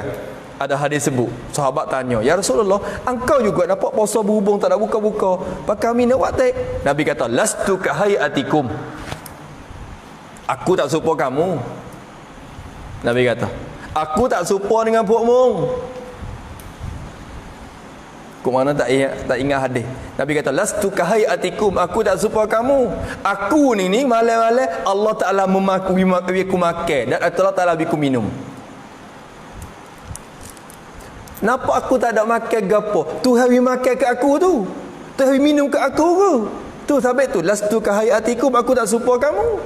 Ada hadis sebut, sahabat tanya, ya Rasulullah, engkau juga nampak puasa berhubung tak nak buka-buka. Apa kami nak buat tak? Nabi kata, lastu ka hayatikum. Aku tak serupa kamu. Nabi kata, aku tak serupa dengan puakmu. Kau mana tak ingat hadis. Nabi kata, lastu ka hayatikum, aku tak serupa kamu. Aku ni malam-malam Allah Taala memakui aku makan dan Allah Taala biku minum. Napa aku tak ada makan gapo? Tuhan wi makan kat aku tu. Tuhan wi minum kat aku tu. Tu sebab tu lastu ka hayatikum, aku tak serupa kamu.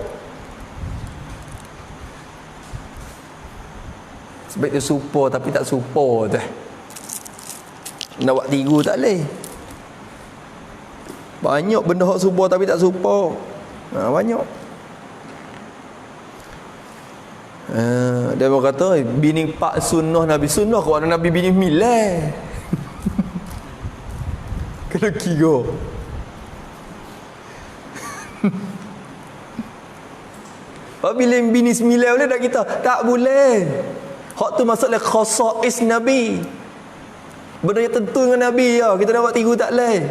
Sebab dia supo tapi tak supo tu. Nak buat tiru tak boleh. Banyak benda hak supo tapi tak supo. Banyak. Dia berkata bini pak sunnah Nabi. Sunnah kau ada Nabi bini milah. Kalau kira. Apabila bini sembilan boleh tak kita? Tak boleh. Hak tu maksudnya khasais Nabi. Benda yang tentu dengan Nabi ya. Kita nak buat tiru tak boleh.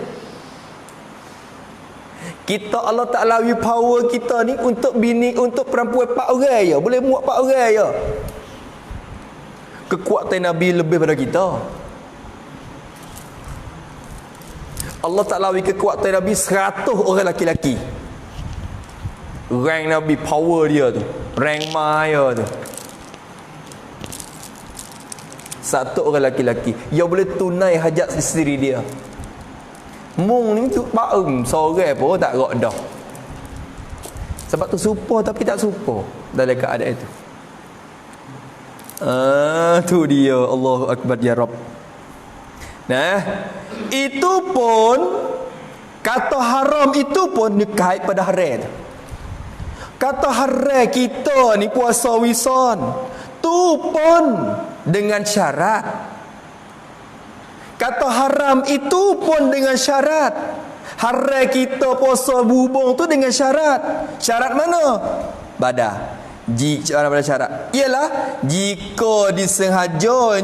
Kita Allah Ta'ala wi power kita ni untuk bini, untuk perempuan 4 orang ya. Boleh muat 4 orang ya. Kekuatan Nabi lebih pada kita. Allah Ta'ala wi kekuatan Nabi 100 orang laki-laki. Rank Nabi, power dia tu. Rank Maya tu. 1 orang laki-laki yang boleh tunai hajat isteri dia. Mung ni tu baum seorang pun tak gerak dah. Sebab tu supo tapi tak supo dalam keadaan itu. Tu dia, Allahu Akbar ya Rabb. Nah, itu pun kata haram itu pun kait pada haram. Kata haram kita ni puasa wisan tu pun dengan syarat. Kata haram itu pun dengan syarat. Haram kita puasa berhubung tu dengan syarat. Syarat mana? Badah. Jika pada syarat ialah jika disengaja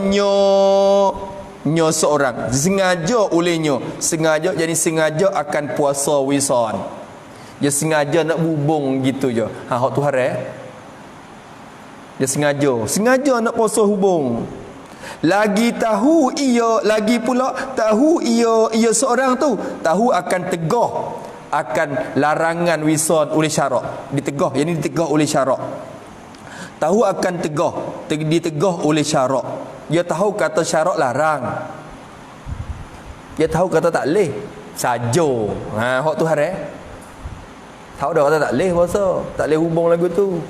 nyo seorang, sengaja olehnya, sengaja jadi sengaja akan puasa wisan. Dia sengaja nak berhubung gitu je. Hak tu haram. Dia sengaja nak puasa hubung. Lagi pula tahu ia seorang tu tahu akan tegah akan larangan wisan oleh syarak. Ditegah oleh syarak. Tahu akan ditegah oleh syarak. Dia tahu kata syarak larang. Dia tahu kata tak leh saja. Hak tu haram. Tahu dah kata tak leh puasa, tak leh hubung lagu tu.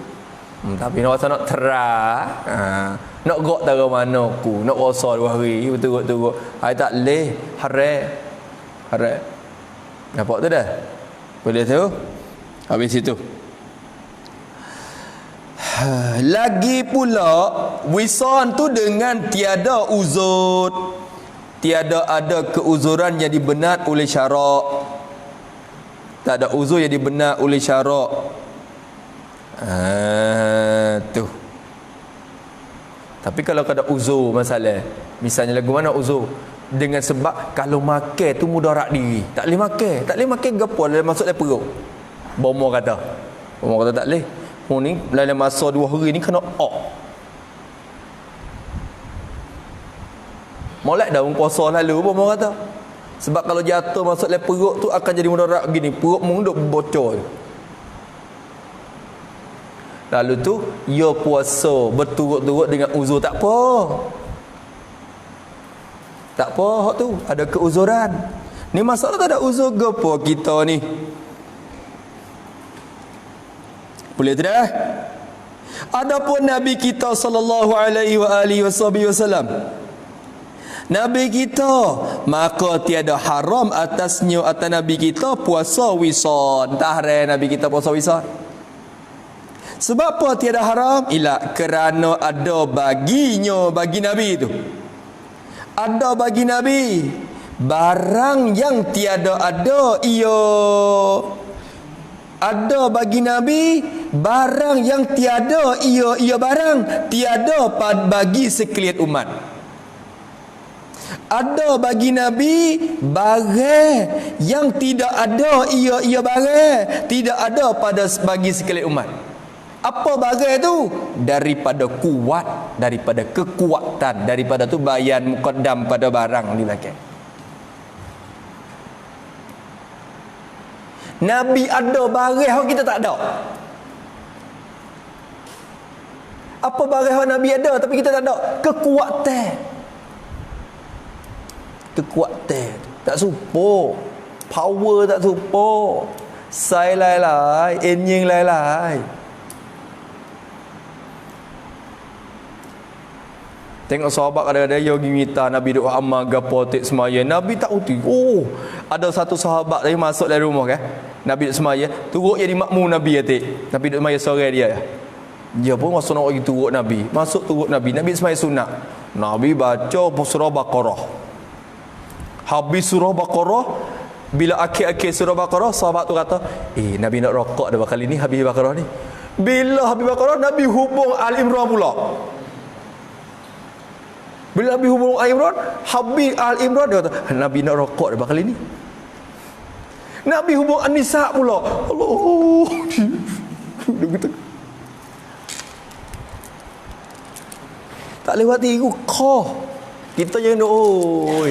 Tapi nak nak terang, nak gerak tara mana aku, nak puasa 2 hari betul-betul. Ai tak leh haram. Nampak tu dah? Boleh tu? Habis itu. Lagi pula wisan tu dengan tiada uzur. Tiada ada keuzuran yang dibenar oleh syarak. Tak ada uzur yang dibenar oleh syarak. Tu. Tapi kalau ada uzur masalah, misalnya lagu mana uzur? Dengan sebab kalau makan tu mudarat diri. Tak boleh makan gapo dalam masuk dalam perut. Bomo kata tak boleh. Ni dalam masa 2 hari ni kena molek dah puasa lalu bomo kata. Sebab kalau jatuh masuk dalam perut tu akan jadi mudarat gini, perut mung duk bocor. Lalu tu ia puasa berturut-turut dengan uzur tak apa. Tak apa hak tu, ada keuzuran. Ni masalah tak ada uzur gapo kita ni. Boleh tidak? Adapun Nabi kita sallallahu alaihi wa alihi wasallam, Nabi kita, maka tiada haram atasnya atas Nabi kita puasa wisan. Tak haram Nabi kita puasa wisan. Sebab apa tiada haram? Ialah kerana ada baginya, bagi Nabi itu. Ada bagi Nabi barang yang tiada ada ia. Ada bagi Nabi barang yang tiada ia barang tiada bagi sekalian umat. Ada bagi Nabi barang yang tidak ada ia barang tidak ada pada bagi sekalian umat. Apa barang itu? Daripada kuat, daripada kekuatan, daripada tu bayan muqaddam pada barang di belakang. Nabi ada barang yang kita tak ada. Apa barang yang Nabi ada tapi kita tak ada? Kekuatan. Kekuatan. Tak serupa. Power tak serupa. Sai lai-lai, enjing lai-lai. Tengok sahabat kadang-kadang dia pergi minta Nabi doa amal gapo tek semaya. Nabi tak uti. Oh, ada satu sahabat tadi masuk dari rumah kan. Nabi duk semaya, turut jadi makmum Nabi atik. Nabi duk semaya sore dia. Dia pun masuk nak pergi turut Nabi. Masuk turut Nabi. Nabi semaya sunat. Nabi baca surah Baqarah. Habis surah Baqarah, bila akhir-akhir surah Baqarah, sahabat tu kata, Nabi nak rokok dah kali ni habis Baqarah ni. Bila habis Baqarah, Nabi hubung Al-Imran pula. Bila Nabi hubung Al-Imran, habis Al-Imran dia kata, Nabi nak rokok dah kali ni. Nabi hubung An-Nisa pula. Allah. Dia kata, tak lewat tiga kau. Kita jangan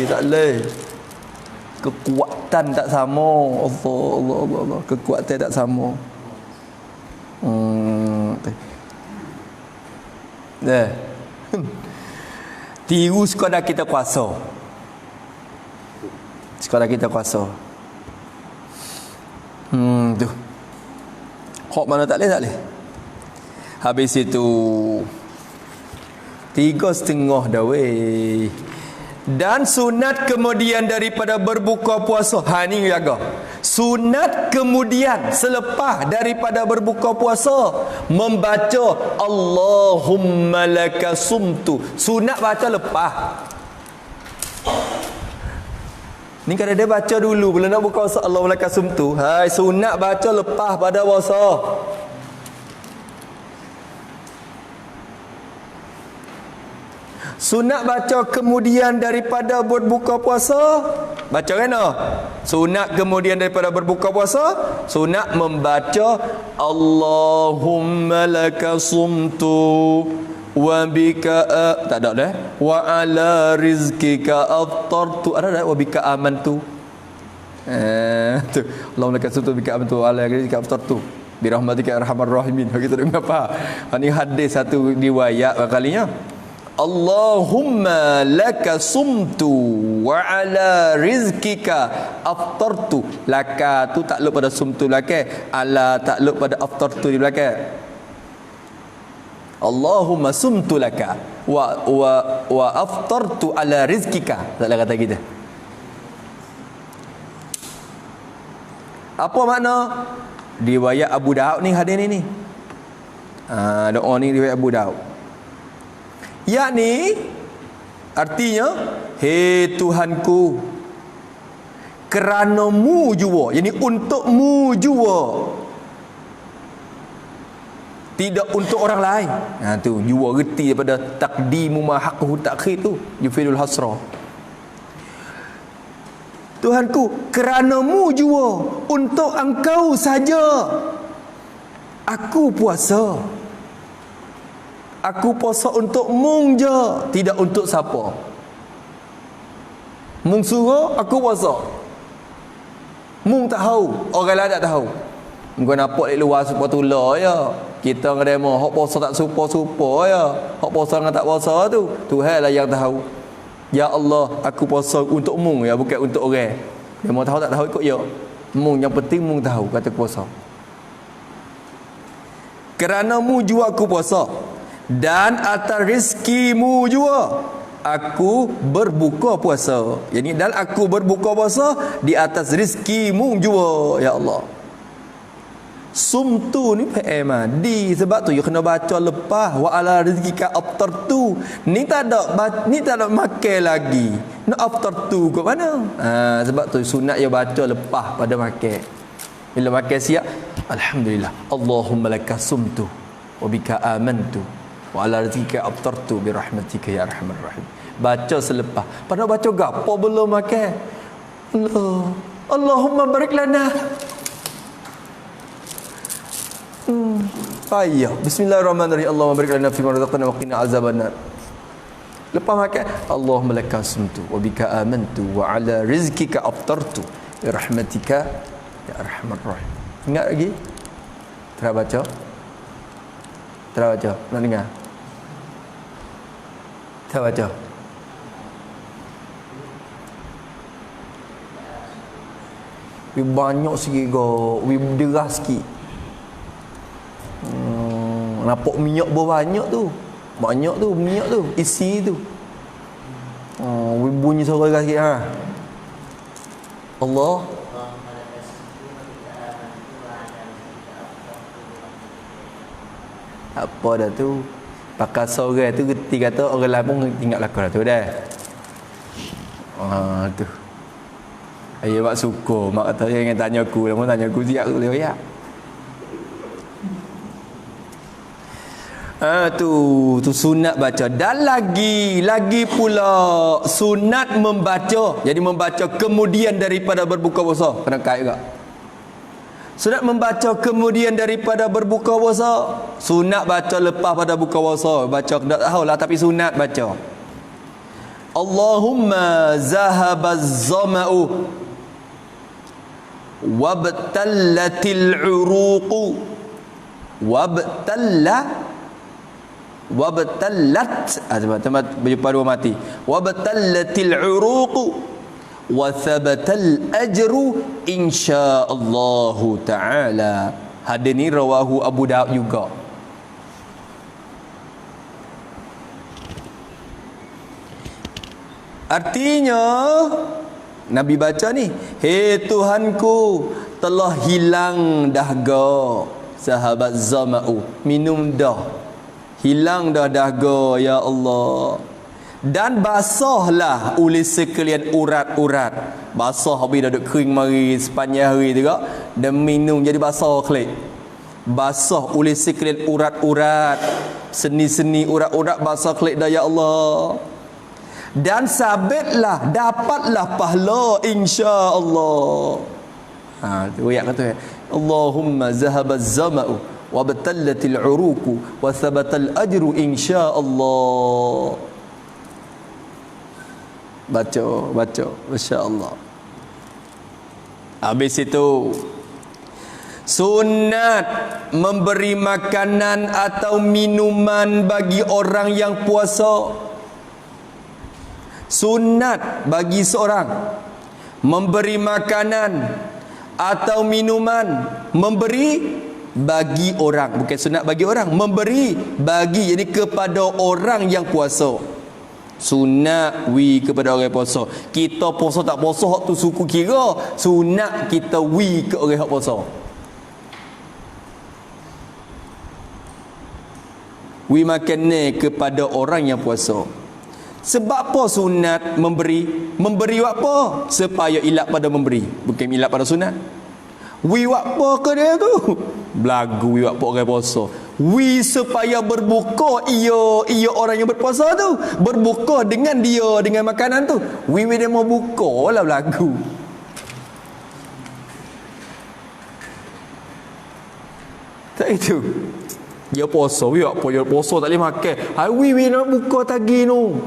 tak boleh. Kekuatan tak sama. Allah. Kekuatan tak sama. Tiru sekadar kita kuasa. Sekadar kita kuasa. Tu. Hak mana tak boleh. Habis itu 3.5 dah weh. Dan sunat kemudian daripada berbuka puasa. Ni jaga. Sunat kemudian selepas daripada berbuka puasa membaca Allahumma laka sumtu. Sunat baca lepas. Ni kalau dia baca dulu bila nak buka puasa Allahumma laka sumtu. Hai, sunat baca lepas pada puasa. Sunat baca kemudian daripada berbuka puasa. Baca kan? Sunat kemudian daripada berbuka puasa. Sunat membaca Allahumma laka sumtu wa bika tak ada dah. Wa ala rizkika aftartu. Ada dah wa bika amantu. Tu. Allahumma laka sumtu bika amantu wa ala rizkika aftartu. Bi rahmatika arhamar rahimin. Kita dengar apa? Ini hadis satu riwayat kalinya. Allahumma laka sumtu wa ala rizkika aftartu. Laka tu takluk pada sumtu belakang, ala takluk pada aftartu di belakang. Allahumma sumtu laka wa aftartu ala rizkika. Taklah kata kita. Apa makna? Riwayat Abu Daud ni hadis ni. Doa ni riwayat Abu Daud. Yakni artinya, hei Tuhanku, kerana-Mu jua, yakni untuk-Mu jua, tidak untuk orang lain. Tu jua reti daripada taqdimu ma haqquhu ta'khir tu yufidul hasra. Tuhanku, kerana-Mu jua, untuk Engkau saja aku puasa. Aku puasa untuk Mung je, tidak untuk siapa. Mung suruh aku puasa. Mung tak tahu, orang lain tak tahu. Engkau nampak di luar supaya tular ya. Kita ngedemo hak puasa tak supa-supa ya. Hak puasa dengan tak puasa tu, Tuhan lah yang tahu. Ya Allah, aku puasa untuk Mung ya, bukan untuk orang. Dia mau tahu tak tahu ikut ya. Mung yang penting Mung tahu kata puasa. Kerana-Mu jua aku puasa. Dan atas rizki-Mu jua aku berbuka puasa. Yani dan aku berbuka puasa di atas rizkimu jua ya Allah. Sumtu ni di sebab tu you kena baca lepas wa ala rizqika aftartu. Ni tak ada makan lagi. Nak aftartu kat mana? Sebab tu sunat you baca lepas pada makan. Bila makan siap, alhamdulillah. Allahumma laka sumtu wa bika amantu wa ala rizqika aftartu bi rahmatika ya arhamar rahim. Baca selepas. Pada baca gapo belum makan. Allahumma barik lana. Payah. Bismillahirrahmanirrahim. Allahumma barik lana fima razaqtana wa qina azabannar. Lepas makan, Allahumma laka sumtu wa bika amantu wa ala rizqika aftartu bi rahmatika ya arhamar rahim. Ingat lagi? Terus baca. Terus baca. Nak dengar? Terus baca. Banyak sikit go, deras sikit. Nampak minyak banyak tu. Banyak tu minyak tu, isi tu. Bunyi suara sikit ha. Allah. Apa dah tu? Pakai suara tu geti kata orang lain pun tinggal lakon dah tu dah. Tu. Ayah mak suka, mak kata jangan tanya aku, lama tanya aku siap aku boleh ya. Tu sunat baca. Dan lagi pula sunat membaca. Jadi membaca kemudian daripada berbuka puasa. Kena kait juga. Sunat membaca kemudian daripada berbuka puasa. Sunat baca lepas pada buka puasa. Baca tak tahulah tapi sunat baca. Allahumma zahabaz zama'u wabtallatil uruqu wabtallat teman-teman berjumpa dua mati wabtallatil uruqu wa thabatal ajru insyaallah taala. Hadis ni rawahu Abu Daud juga. Artinya Nabi baca ni, "Hei Tuhanku, telah hilang dahaga sahabat zama'u, minum dah. Hilang dah dahaga ya Allah. Dan basahlah oleh sekalian urat-urat." Basah habis dah duk kering mari sepanjang hari juga, dan minum jadi basah kelik. Basah oleh sekalian urat-urat, seni-seni urat-urat basah kelik dah ya Allah. Dan sabitlah, dapatlah pahala insya-Allah. Tu ayat kata Allahumma zahabaz zama'u wa batallatil uruqu wa thabatal ajru insya-Allah. Baca masya-Allah. Habis itu sunat memberi makanan atau minuman bagi orang yang puasa. Sunat bagi seorang memberi makanan atau minuman, memberi bagi orang, bukan sunat bagi orang, memberi bagi, jadi kepada orang yang puasa. Sunat kepada orang yang puasa. Kita puasa tak puasa hak tu suku kira, sunat kita ke orang yang puasa. Makan ni kepada orang yang puasa. Sebab apa sunat memberi? Memberi apa? Supaya ilat pada memberi, bukan ilat pada sunat. Apa ke dia tu? Belagu apa orang puasa. Supaya berbuka ia orang yang berpuasa tu. Berbuka dengan dia, dengan makanan tu. Dia mau buka lah belagu. Tak itu. Dia puasa, apa dia puasa tak boleh makan. Hai nak buka tagi tu.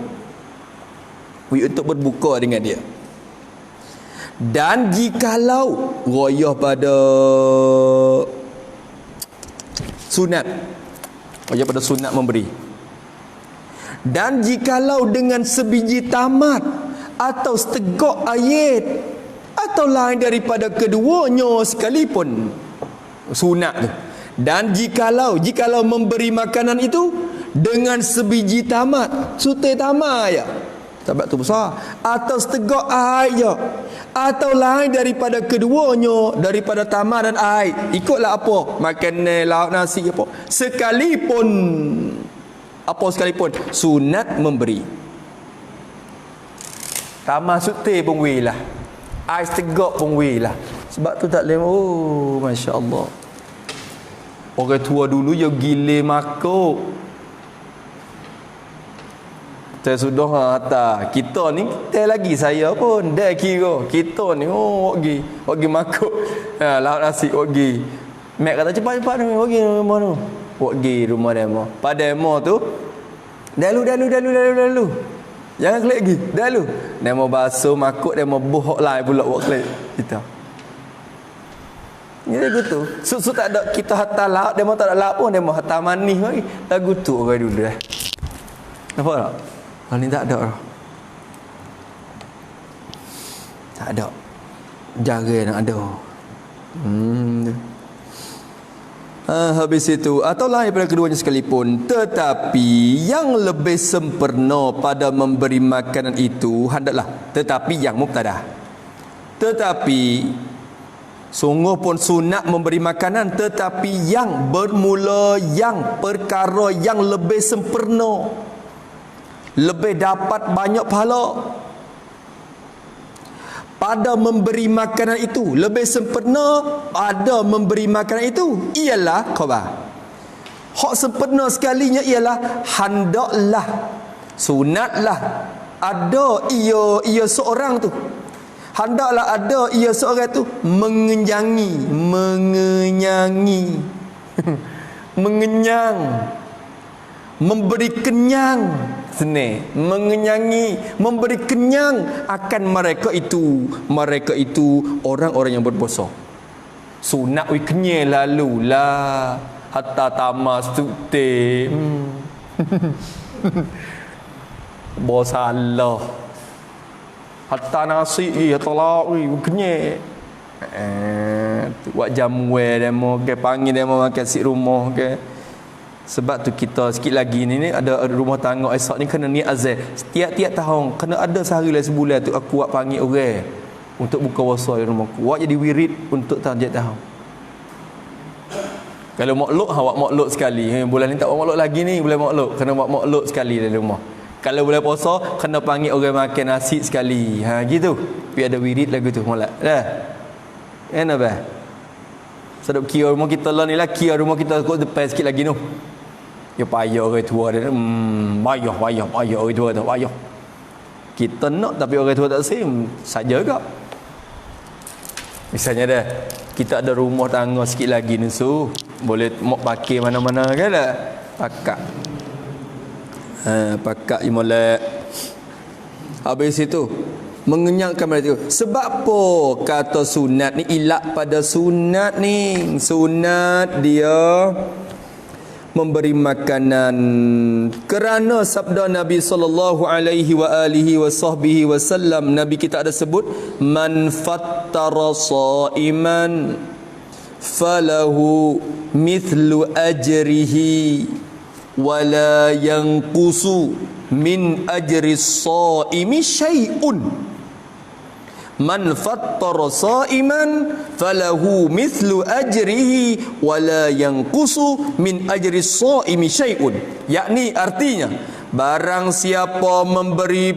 Untuk berbuka dengan dia. Dan jikalau royah pada sunat, royah pada sunat memberi. Dan jikalau dengan sebiji tamat atau setegak ayat atau lain daripada keduanya sekalipun, sunat tu. Dan jikalau memberi makanan itu dengan sebiji tamat, sutai tamat ya, Sebab tu besar. Atau setegak air je, atau lain daripada keduanya, daripada tamar dan air. Ikutlah apa, makan lauk nasi apa, sekalipun apa sekalipun sunat memberi. Tamar sutih pun weh lah, air setegak pun weh lah. Sebab tu tak boleh. Oh, Masya Allah. Orang tua dulu dia gila makuk. Saya sudah hantar. Kita ni kita lagi saya pun dah kira. Kita ni wagi makuk. Ha, lauk nasi wagi. Mak kata cepat-cepat ni wagi rumah tu. Wagi rumah demo. Pada demo tu dalu. Jangan klik lagi. Dalu. Demo basuh makuk, demo buhok lai pula buat klik. Kita. Ni lagu tu. Susut tak ada kita hantar lauk, demo tak ada lauk pun demo hantar manis lagi. Lagu tu orang dulu dah. Nampak tak? Hal ni tak ada dah. Tak ada. Jaga nak ada. Habis itu, atau lain daripada keduanya sekalipun, tetapi yang lebih sempurna pada memberi makanan itu, hendaklah, tetapi yang mubtada. Tetapi sungguh pun sunat memberi makanan, tetapi yang bermula, yang perkara yang lebih sempurna, lebih dapat banyak pahala pada memberi makanan itu, lebih sempurna pada memberi makanan itu ialah khabar. Hak sempurna sekalinya ialah hendaklah, sunatlah ada ia seorang tu, hendaklah ada ia seorang tu mengenyangi mengenyang, memberi kenyang, mengenyangi, memberi kenyang akan mereka itu orang-orang yang berpuasa. Sunat wi kenyang lalu lah hatta tamas tuti. Bosalah. Hatta nasi hatta lauk kenyang. Buat jamu demo ke panggil demo makan si rumah ke. Sebab tu kita sikit lagi ni ada rumah tangga esok ni kena niat azan. Setiap tahun kena ada sehari lah sebulan tu aku buat panggil orang untuk buka puasa di rumah aku. Buat jadi wirid untuk tahun. Kalau makluk awak makluk sekali. Bulan ni tak buat makluk lagi ni, bulan makluk kena buat makluk sekali dalam rumah. Kalau bulan puasa kena panggil orang makan nasi sekali. Ha gitu. Biar ada wirid lagu tu molek. Dah. Enak bah. Sedap kira rumah kita lah ni lah, kira rumah kita kok depan sikit lagi tu. Ya payah orang tua dia. Payah orang tua tu, payah. Kita nak tapi orang tua tak sim, saja juga. Misalnya dah, kita ada rumah tangga sikit lagi ni su, boleh mak pakai mana-mana kan dah. Pakak. Pakak imolek. Habis itu mengenyangkan mereka itu. Sebab apa kata sunat ni, ilak pada sunat ni, sunat dia memberi makanan kerana sabda Nabi sallallahu alaihi wa alihi wasallam, Nabi kita ada sebut man fattara shaiman falahu mithlu ajrihi wala yanqusu min ajri shaimi syai'un. Man fattara shaiman falahu mithlu ajrihi wala yanqusu min ajri shaimi syai'un. Yakni artinya barang siapa memberi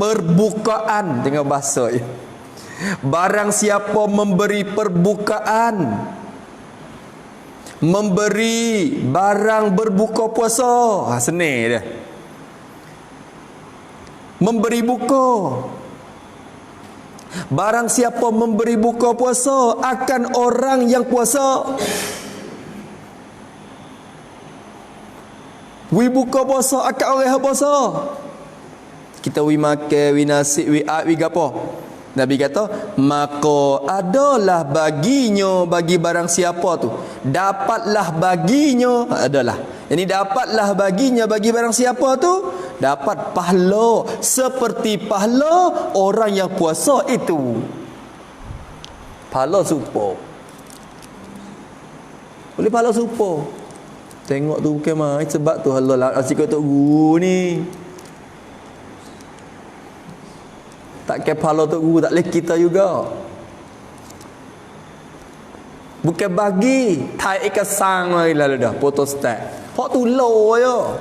perbukaan, tengok bahasa ya. Barang siapa memberi perbukaan, memberi barang berbuka puasa, senang dia. Memberi buka. Barang siapa memberi buka puasa akan orang yang puasa. Wi buka puasa akan orang yang puasa. Kita wi makan, wi nasi, wi gapo. Nabi kata, maka adalah baginya, bagi barang siapa tu, dapatlah baginya, adalah. Ini dapatlah baginya bagi barang siapa tu, dapat pahala seperti pahala orang yang puasa itu. Pahala serupa. Boleh pahala serupa. Tengok tu bukan main, sebab tu Allah lah asyik tok guru ni. Tak ke pahala tok guru tak leh kita juga. Bukan bagi tai ikan sang mari lalu dah foto stat. Hak tu low yo.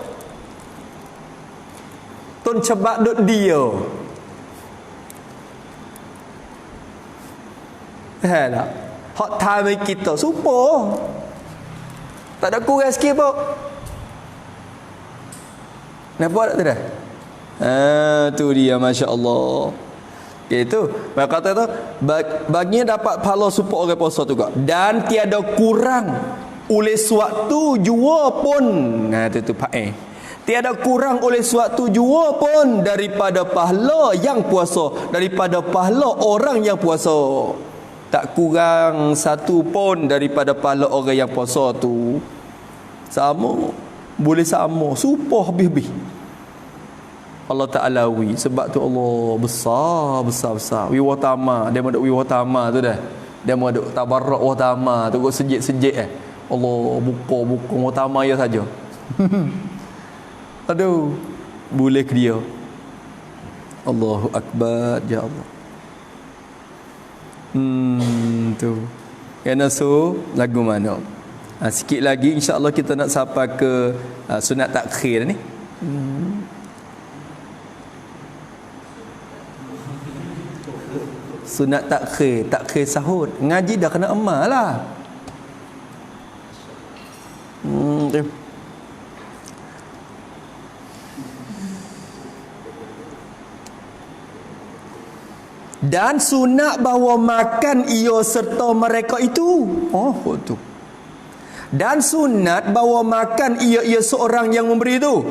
Tun cebat duk dia. Lah. Hak tai kita supo. Tak ada kurang sikit pun. Nampak tak tu dah? Tu dia, masya-Allah. Itu maka kata tu baginya dapat pahala support orang puasa juga dan tiada kurang oleh suatu jua pun. Nah tu tiada kurang oleh suatu jua pun daripada pahala yang puasa, daripada pahala orang yang puasa. Tak kurang satu pun daripada pahala orang yang puasa tu. Sama, boleh sama, supah habis-habis. Allah Ta'ala sebab tu Allah besar. Wiwatama, dia mau wiwatama tu dah. Dia mau tabarruk watama tu kok sejik-sejik Allah buka watama ya saja. Aduh, boleh ke dia. Allahu Akbar, ya Allah. Tu. Kena lagu mana? Sikit lagi insya-Allah kita nak sampai ke sunat takhir ni. Sunat takhir sahur. Ngaji dah kena amal lah. Dan sunat bahawa makan ia serta mereka itu. Tu. Dan sunat bahawa makan ia seorang yang memberi itu.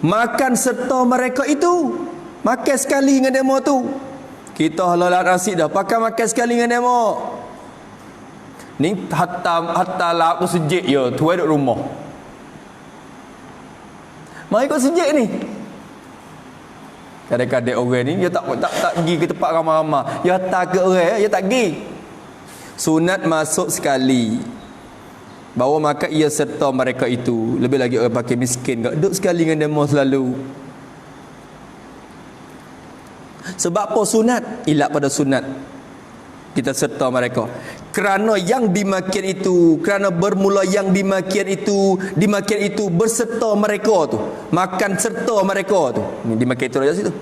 Makan serta mereka itu. Makan sekali dengan demo tu. Kita halal nasi dah pakai makan sekali dengan demo. Ni hatta lap tu sejik je tu duduk rumah. Mari kau sejik ni. Kadang-kadang orang ni dia tak pergi ke tempat ramai-ramai. Dia tak ke orang, dia tak pergi. Sunat masuk sekali. Bahawa makan ia serta mereka itu. Lebih lagi orang pakai miskin, duduk sekali dengan demo selalu. Sebab apa sunat? Ilat pada sunat kita serta mereka. Kerana yang dimakian itu, kerana bermula yang dimakian itu berserta mereka tu. Makan serta mereka tu. Ni dimakian itu raja situ.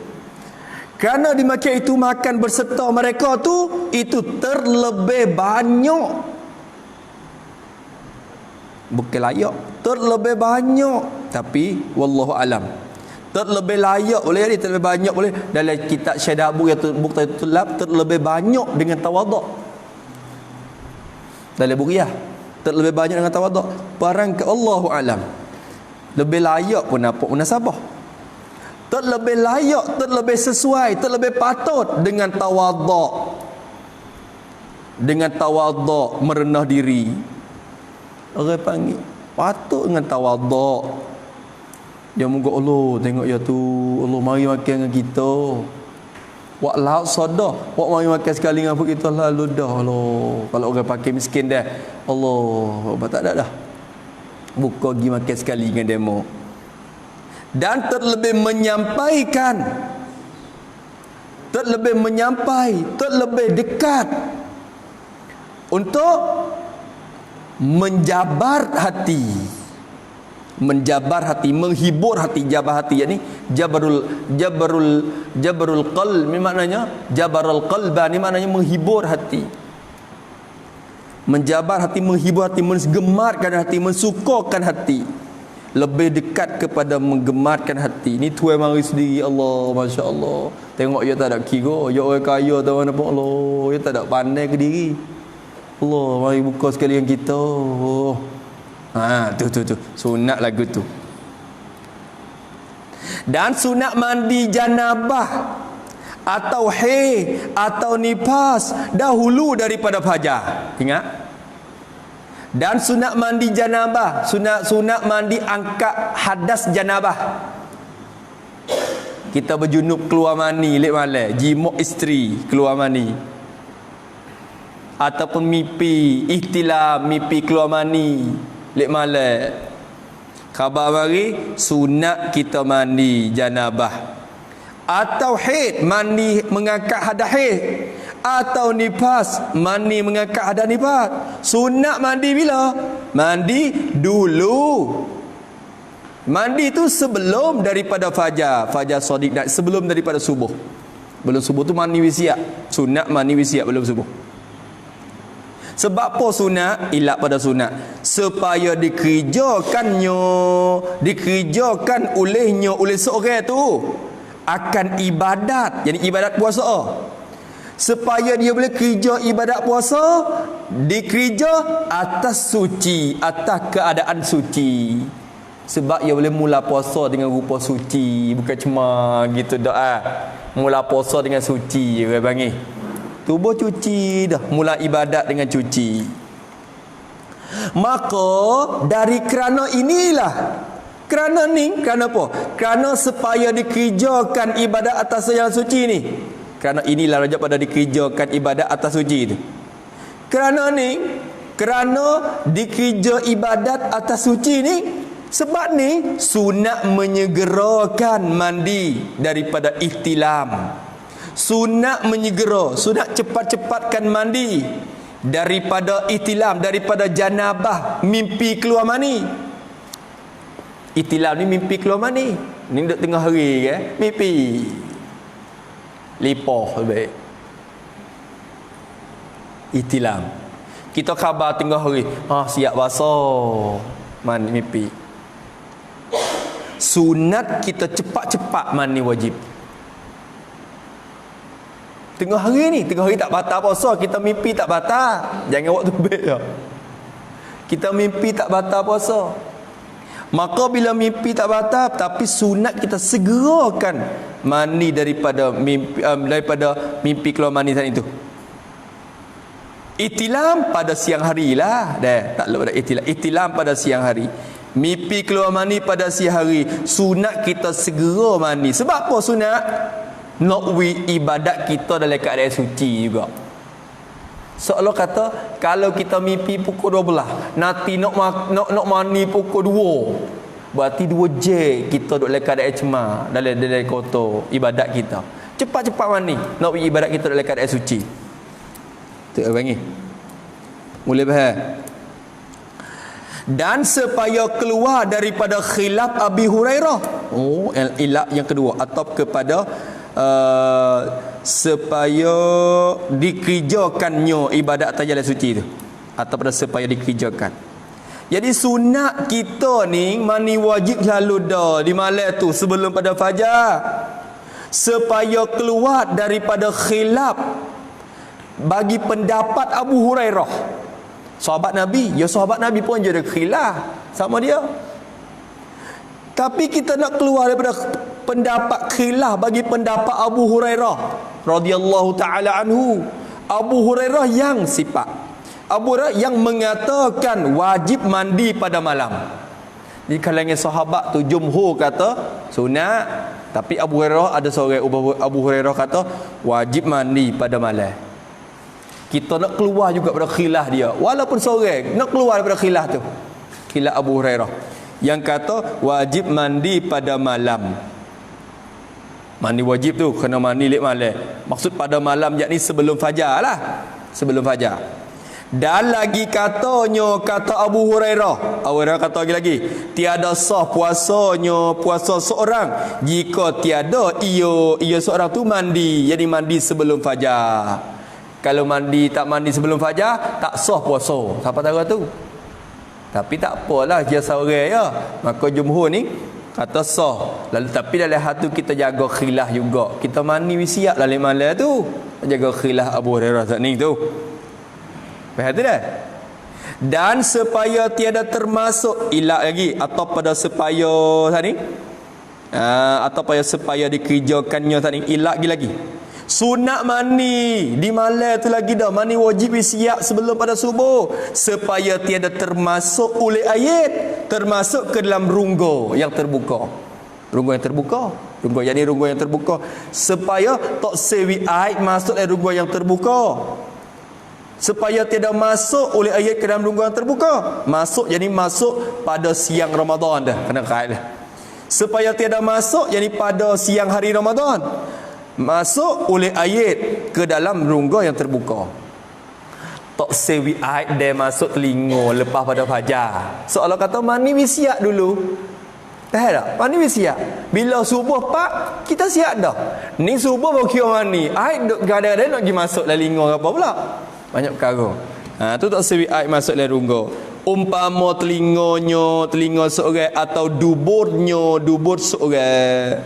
Kerana dimakian itu makan berserta mereka tu, itu terlebih banyak. Bukan layak, terlebih banyak. Tapi wallahu alam. Terlebih layak boleh jadi, terlebih banyak boleh. Dalam kitab Syadabu yang bukti tulab, terlebih banyak dengan tawaduk. Dalam Bugiyah, terlebih banyak dengan tawaduk. Barang ke Allahu alam. Lebih layak pun apa munasabah. Terlebih layak, terlebih sesuai, terlebih patut dengan tawaduk. Dengan tawaduk, merendah diri. Orang panggil patut dengan tawaduk. Dia moga Allah tengok ya tu, Allah mari makan dengan kita. Wak laut sodah, wak mari makan sekali dengan kita lalu dah Allah. Kalau orang pakai miskin dah, Allah tak ada dah. Buka pergi makan sekali dengan demo. Dan terlebih menyampaikan, terlebih dekat untuk menjabar hati, menghibur hati, jabar hati. Yakni jabarul qalb, ni maknanya jabarul qalba, ni maknanya menghibur hati, menjabar hati, menghibur hati, menggemarkan hati, mensukakan hati, lebih dekat kepada menggemarkan hati. Ni tuai mari sendiri. Allah, masya-Allah. Tengok dia tak ada kira, dia orang kaya tahu mana pun. Allah, dia tak ada pandai ke diri. Allah, mari buka sekali dengan kita. Tu sunat lagu tu. Dan sunat mandi janabah atau atau nifas dahulu daripada fajar. Ingat? Dan sunat mandi janabah, sunat mandi angkat hadas janabah. Kita berjunub keluar mani lek malam, jimuk isteri keluar mani. Ataupun mimpi ihtilam, mimpi keluar mani lek malam. Khabar mari sunat kita mandi janabah atau haid, mandi mengangkat hadas haid, atau nifas, mandi mengangkat hadas nifas. Sunat mandi bila? Mandi dulu. Mandi tu sebelum daripada fajar sodik, dan sebelum daripada subuh. Belum subuh tu mandi wisiat. Sunat mandi wisiat belum subuh. Sebab apa sunat? Ilat pada sunat supaya dikerjakan oleh seorang tu akan ibadat. Jadi ibadat puasa. Supaya dia boleh kerja ibadat puasa, dikerja atas suci, atas keadaan suci. Sebab ia boleh mula puasa dengan rupa suci, bukan cuma gitu doa. Mula puasa dengan suci, orang panggil. Tubuh cuci dah, mula ibadat dengan cuci. Maka dari kerana inilah, kerana apa? Kerana supaya dikerjakan ibadat atas yang suci ni. Kerana inilah raja pada dikerjakan ibadat atas suci tu. Kerana dikerja ibadat atas suci ni, sebab ni sunat menyegerakan mandi daripada ihtilam. Sunat menyegera, sunat cepat-cepatkan mandi daripada ihtilam, daripada janabah, mimpi keluar mani. Ihtilam ni mimpi keluar mani. Ni duduk tengah hari ke, mimpi lipoh baik. Ihtilam. Kita khabar tengah hari, siap basah, mandi mimpi. Sunat kita cepat-cepat mandi wajib. Tengah hari tak batal puasa, kita mimpi tak batal. Jangan waktu baik dah. Kita mimpi tak batal puasa. Maka bila mimpi tak batal, tapi sunat kita segerakan mandi daripada mimpi keluar mani tadi itu. Ihtilam pada siang hari lah. Tak lupa dah ihtilam. Ihtilam pada siang hari. Mimpi keluar mani pada siang hari. Sunat kita segera mandi. Sebab apa sunat? Nak ibadat kita dalam keadaan suci juga. Seolah kata kalau kita mimpi pukul 12, nanti nak mandi pukul 2, berarti 2 jam kita duduk dalam keadaan cemar dalam kotor ibadat kita. Cepat-cepat mandi nak ibadat kita dalam keadaan suci. Tu panggil. Mula faham? Dan supaya keluar daripada khilaf Abi Hurairah. Ilat yang kedua, atau kepada supaya dikerjakannya ibadat atas jalan suci tu, atau pada supaya dikerjakan. Jadi sunat kita ni mandi wajib selalu dah di malam tu sebelum pada fajar, supaya keluar daripada khilaf bagi pendapat Abu Hurairah, sahabat Nabi. Ya, sahabat Nabi pun ada khilaf sama dia. Tapi kita nak keluar daripada pendapat khilaf bagi pendapat Abu Hurairah radhiyallahu taala anhu. Abu Hurairah yang sifat, Abu Hurairah yang mengatakan wajib mandi pada malam. Di kalangan sahabat tu jumhur kata sunat, tapi Abu Hurairah ada seorang Abu Hurairah kata wajib mandi pada malam. Kita nak keluar juga pada khilaf dia, walaupun seorang nak keluar daripada khilaf tu. Khilaf Abu Hurairah yang kata wajib mandi pada malam. Mandi wajib tu kena mandi lek malam. Maksud pada malam yakni sebelum fajar lah. Sebelum fajar. Dan lagi katanya, kata Abu Hurairah. Abu Hurairah kata lagi, tiada sah puasanya puasa seorang jika tiada ia seorang tu mandi. Jadi mandi sebelum fajar. Kalau tak mandi sebelum fajar, tak sah puasa. Siapa tahu tu? Tapi tak apalah, dia seorang ya. Maka jumhur ni kata sah. Lalu tapi dalam hati kita jaga khilaf juga. Kita mandi wisiat dalam malam tu. Jaga khilaf Abu Hurairah ni tu. Faham tak? Dan supaya tiada termasuk ilat lagi, atau pada supaya tadi atau supaya dikerjakannya tadi ilat lagi. Sunat mandi di malam tu lagi dah. Mandi wajib siap sebelum pada subuh, supaya tiada termasuk oleh ayat, termasuk ke dalam runggu yang terbuka. Runggu yang terbuka, runggu yang terbuka, supaya tak sewi air masuk dalam runggu yang terbuka, supaya tidak masuk oleh ayat ke dalam runggu yang terbuka. Masuk jadi masuk pada siang Ramadan dah, kena kait dah. supaya tiada masuk yakni pada siang hari Ramadan, masuk oleh ayat ke dalam rongga yang terbuka. Tak sewi air dia masuk telinga lepas pada fajar. Seolah kata mani we siap dulu. Tahu tak? Mani we siap. Bila subuh pak, kita siap dah. Ni subuh baru kira mani. Air kadang-kadang nak pergi masuk dalam telinga apa pula. Banyak perkara. Tu tak sewi air masuk dalam rongga. Umpama telinga seorang atau dubur seorang.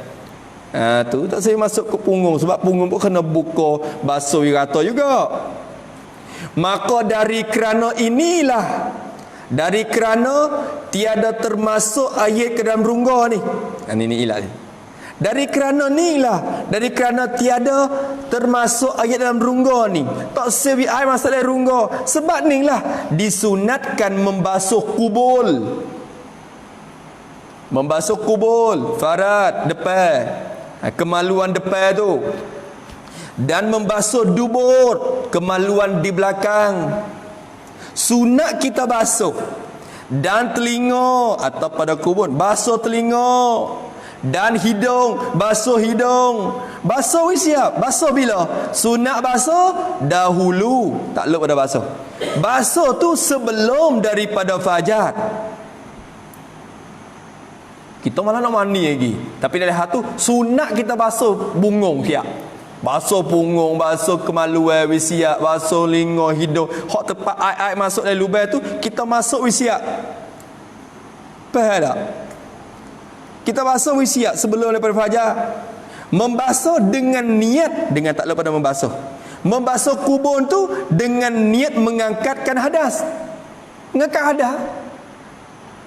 Tu tak saya masuk ke punggung sebab punggung pun kena buka basuh rata juga. Maka dari kerana tiada termasuk ayat ke dalam rongga ni. Ini ilat ni. Dari kerana tiada termasuk ayat dalam rongga ni, tak sewi air masuk dalam rongga. Sebab ni lah disunatkan membasuh kubul farad depan, kemaluan depan tu, dan membasuh dubur, kemaluan di belakang. Sunat kita basuh. Dan telinga atau pada kubur basuh telinga, dan hidung basuh hidung. Basuh siap. Basuh bila? Sunat basuh dahulu, tak lupa pada basuh. Basuh tu sebelum daripada fajar. Kita malah nak mandi lagi, tapi dari hatu sunat kita basuh punggung siap. Basuh punggung, basuh kemaluan siap, basuh linga, hidung. Hak tepat air masuk dalam lubang tu kita masuk siap. Faham tak? Kita basuh siap sebelum daripada fajar. Membasuh dengan niat, dengan tak lupa pada membasuh. Membasuh kubur tu dengan niat mengangkatkan hadas. Mengangkat hadas.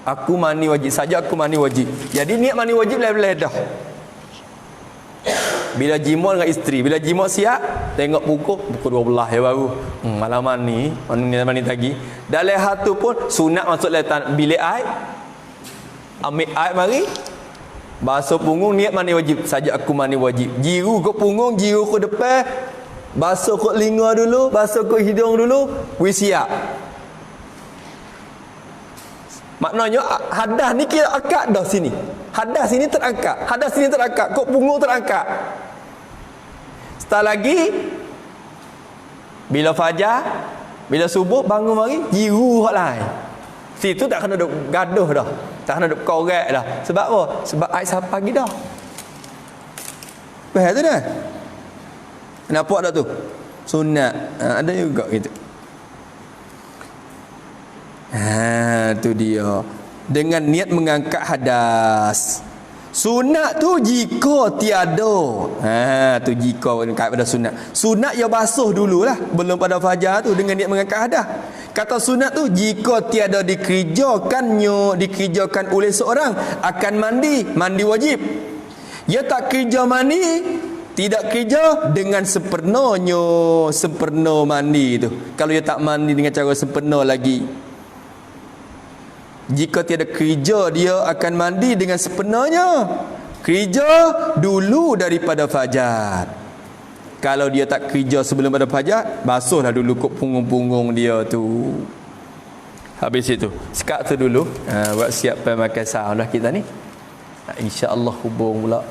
Aku mandi wajib saja, aku mandi wajib. Jadi niat mandi wajib boleh dah. Bila jima dengan isteri, bila jima siap, tengok pukul 12 ya baru. Malam mandi lagi. Dalam hatu pun sunat masuk dalam bilik air. Ambil air mari. Basuh punggung, niat mandi wajib. Saja aku mandi wajib. Jiru ke punggung, jiru ke depan. Basuh ke telinga dulu, basuh ke hidung dulu, we siap. Maknanya hadas ni kira akad dah sini. Hadas sini terangkat. Kok punggung terangkat. Setelah lagi bila fajar, bila subuh bangun mari, jiru hak lain. Situ tak kena duk gaduh dah. Tak kena duk korek dah. Sebab apa? Sebab air sampai pagi dah. Faham tu dah? Nampak tak tu? Sunat. Ada juga gitu. Tu dia. Dengan niat mengangkat hadas. Sunat tu jika tiada. Tu jika kait pada sunat. Sunat ya basuh dululah belum pada fajar tu dengan niat mengangkat hadas. Kata sunat tu jika tiada dikerjakan oleh seorang akan mandi wajib. Ya tak kerja mandi, tidak kerja dengan sempurna mandi tu. Kalau dia tak mandi dengan cara sempurna lagi. Jika tiada kerja, dia akan mandi dengan sepenuhnya. Kerja dulu daripada fajar. Kalau dia tak kerja sebelum pada fajar, basuhlah dulu kok punggung-punggung dia tu. Habis itu, sekat tu dulu. Buat siap makan sahur lah kita ni. InsyaAllah hubung pula.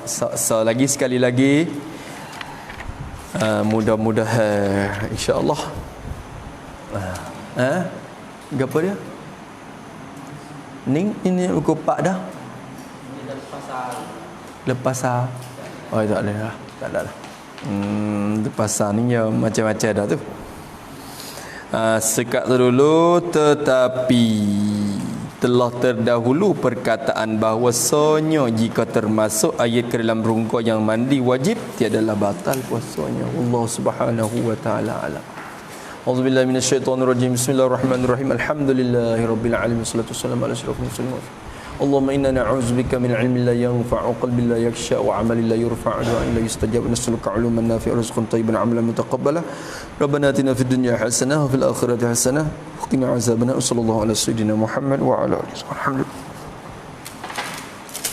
Lagi sekali lagi. Mudah-mudahan InsyaAllah. Apa dia? Ini buku pak dah. Lepas sahur. Oh tak ada lah. Tak ada lah. Lepas sahur ni ya macam-macam dah tu. Sekat tu dulu. Tetapi telah terdahulu perkataan bahawasanya jika termasuk ayat ke dalam rongga yang mandi wajib, tiadalah batal puasanya. Allah Subhanahu wa taala alam. Auzubillahi minasyaitonirrajim. Bismillahirrahmanirrahim. Alhamdulillahirabbil alamin. Wassalatu wassalamu ala asyrofil mursalin. Allahumma inna na'udzubika min 'ilmin la yanfa'u, qalbin la yakhsha, wa 'amalin la yurfa'u, du'an la yustajab, nas'aluka 'uluman nafi'an, rizqan thayyiban, 'amalan mutaqabbala. Rabbana atina fid dunya hasanah wa fil akhirati hasanah wa qina 'adzabannar. Sallallahu ala sayyidina Muhammad wa ala alihi wa sahbihi.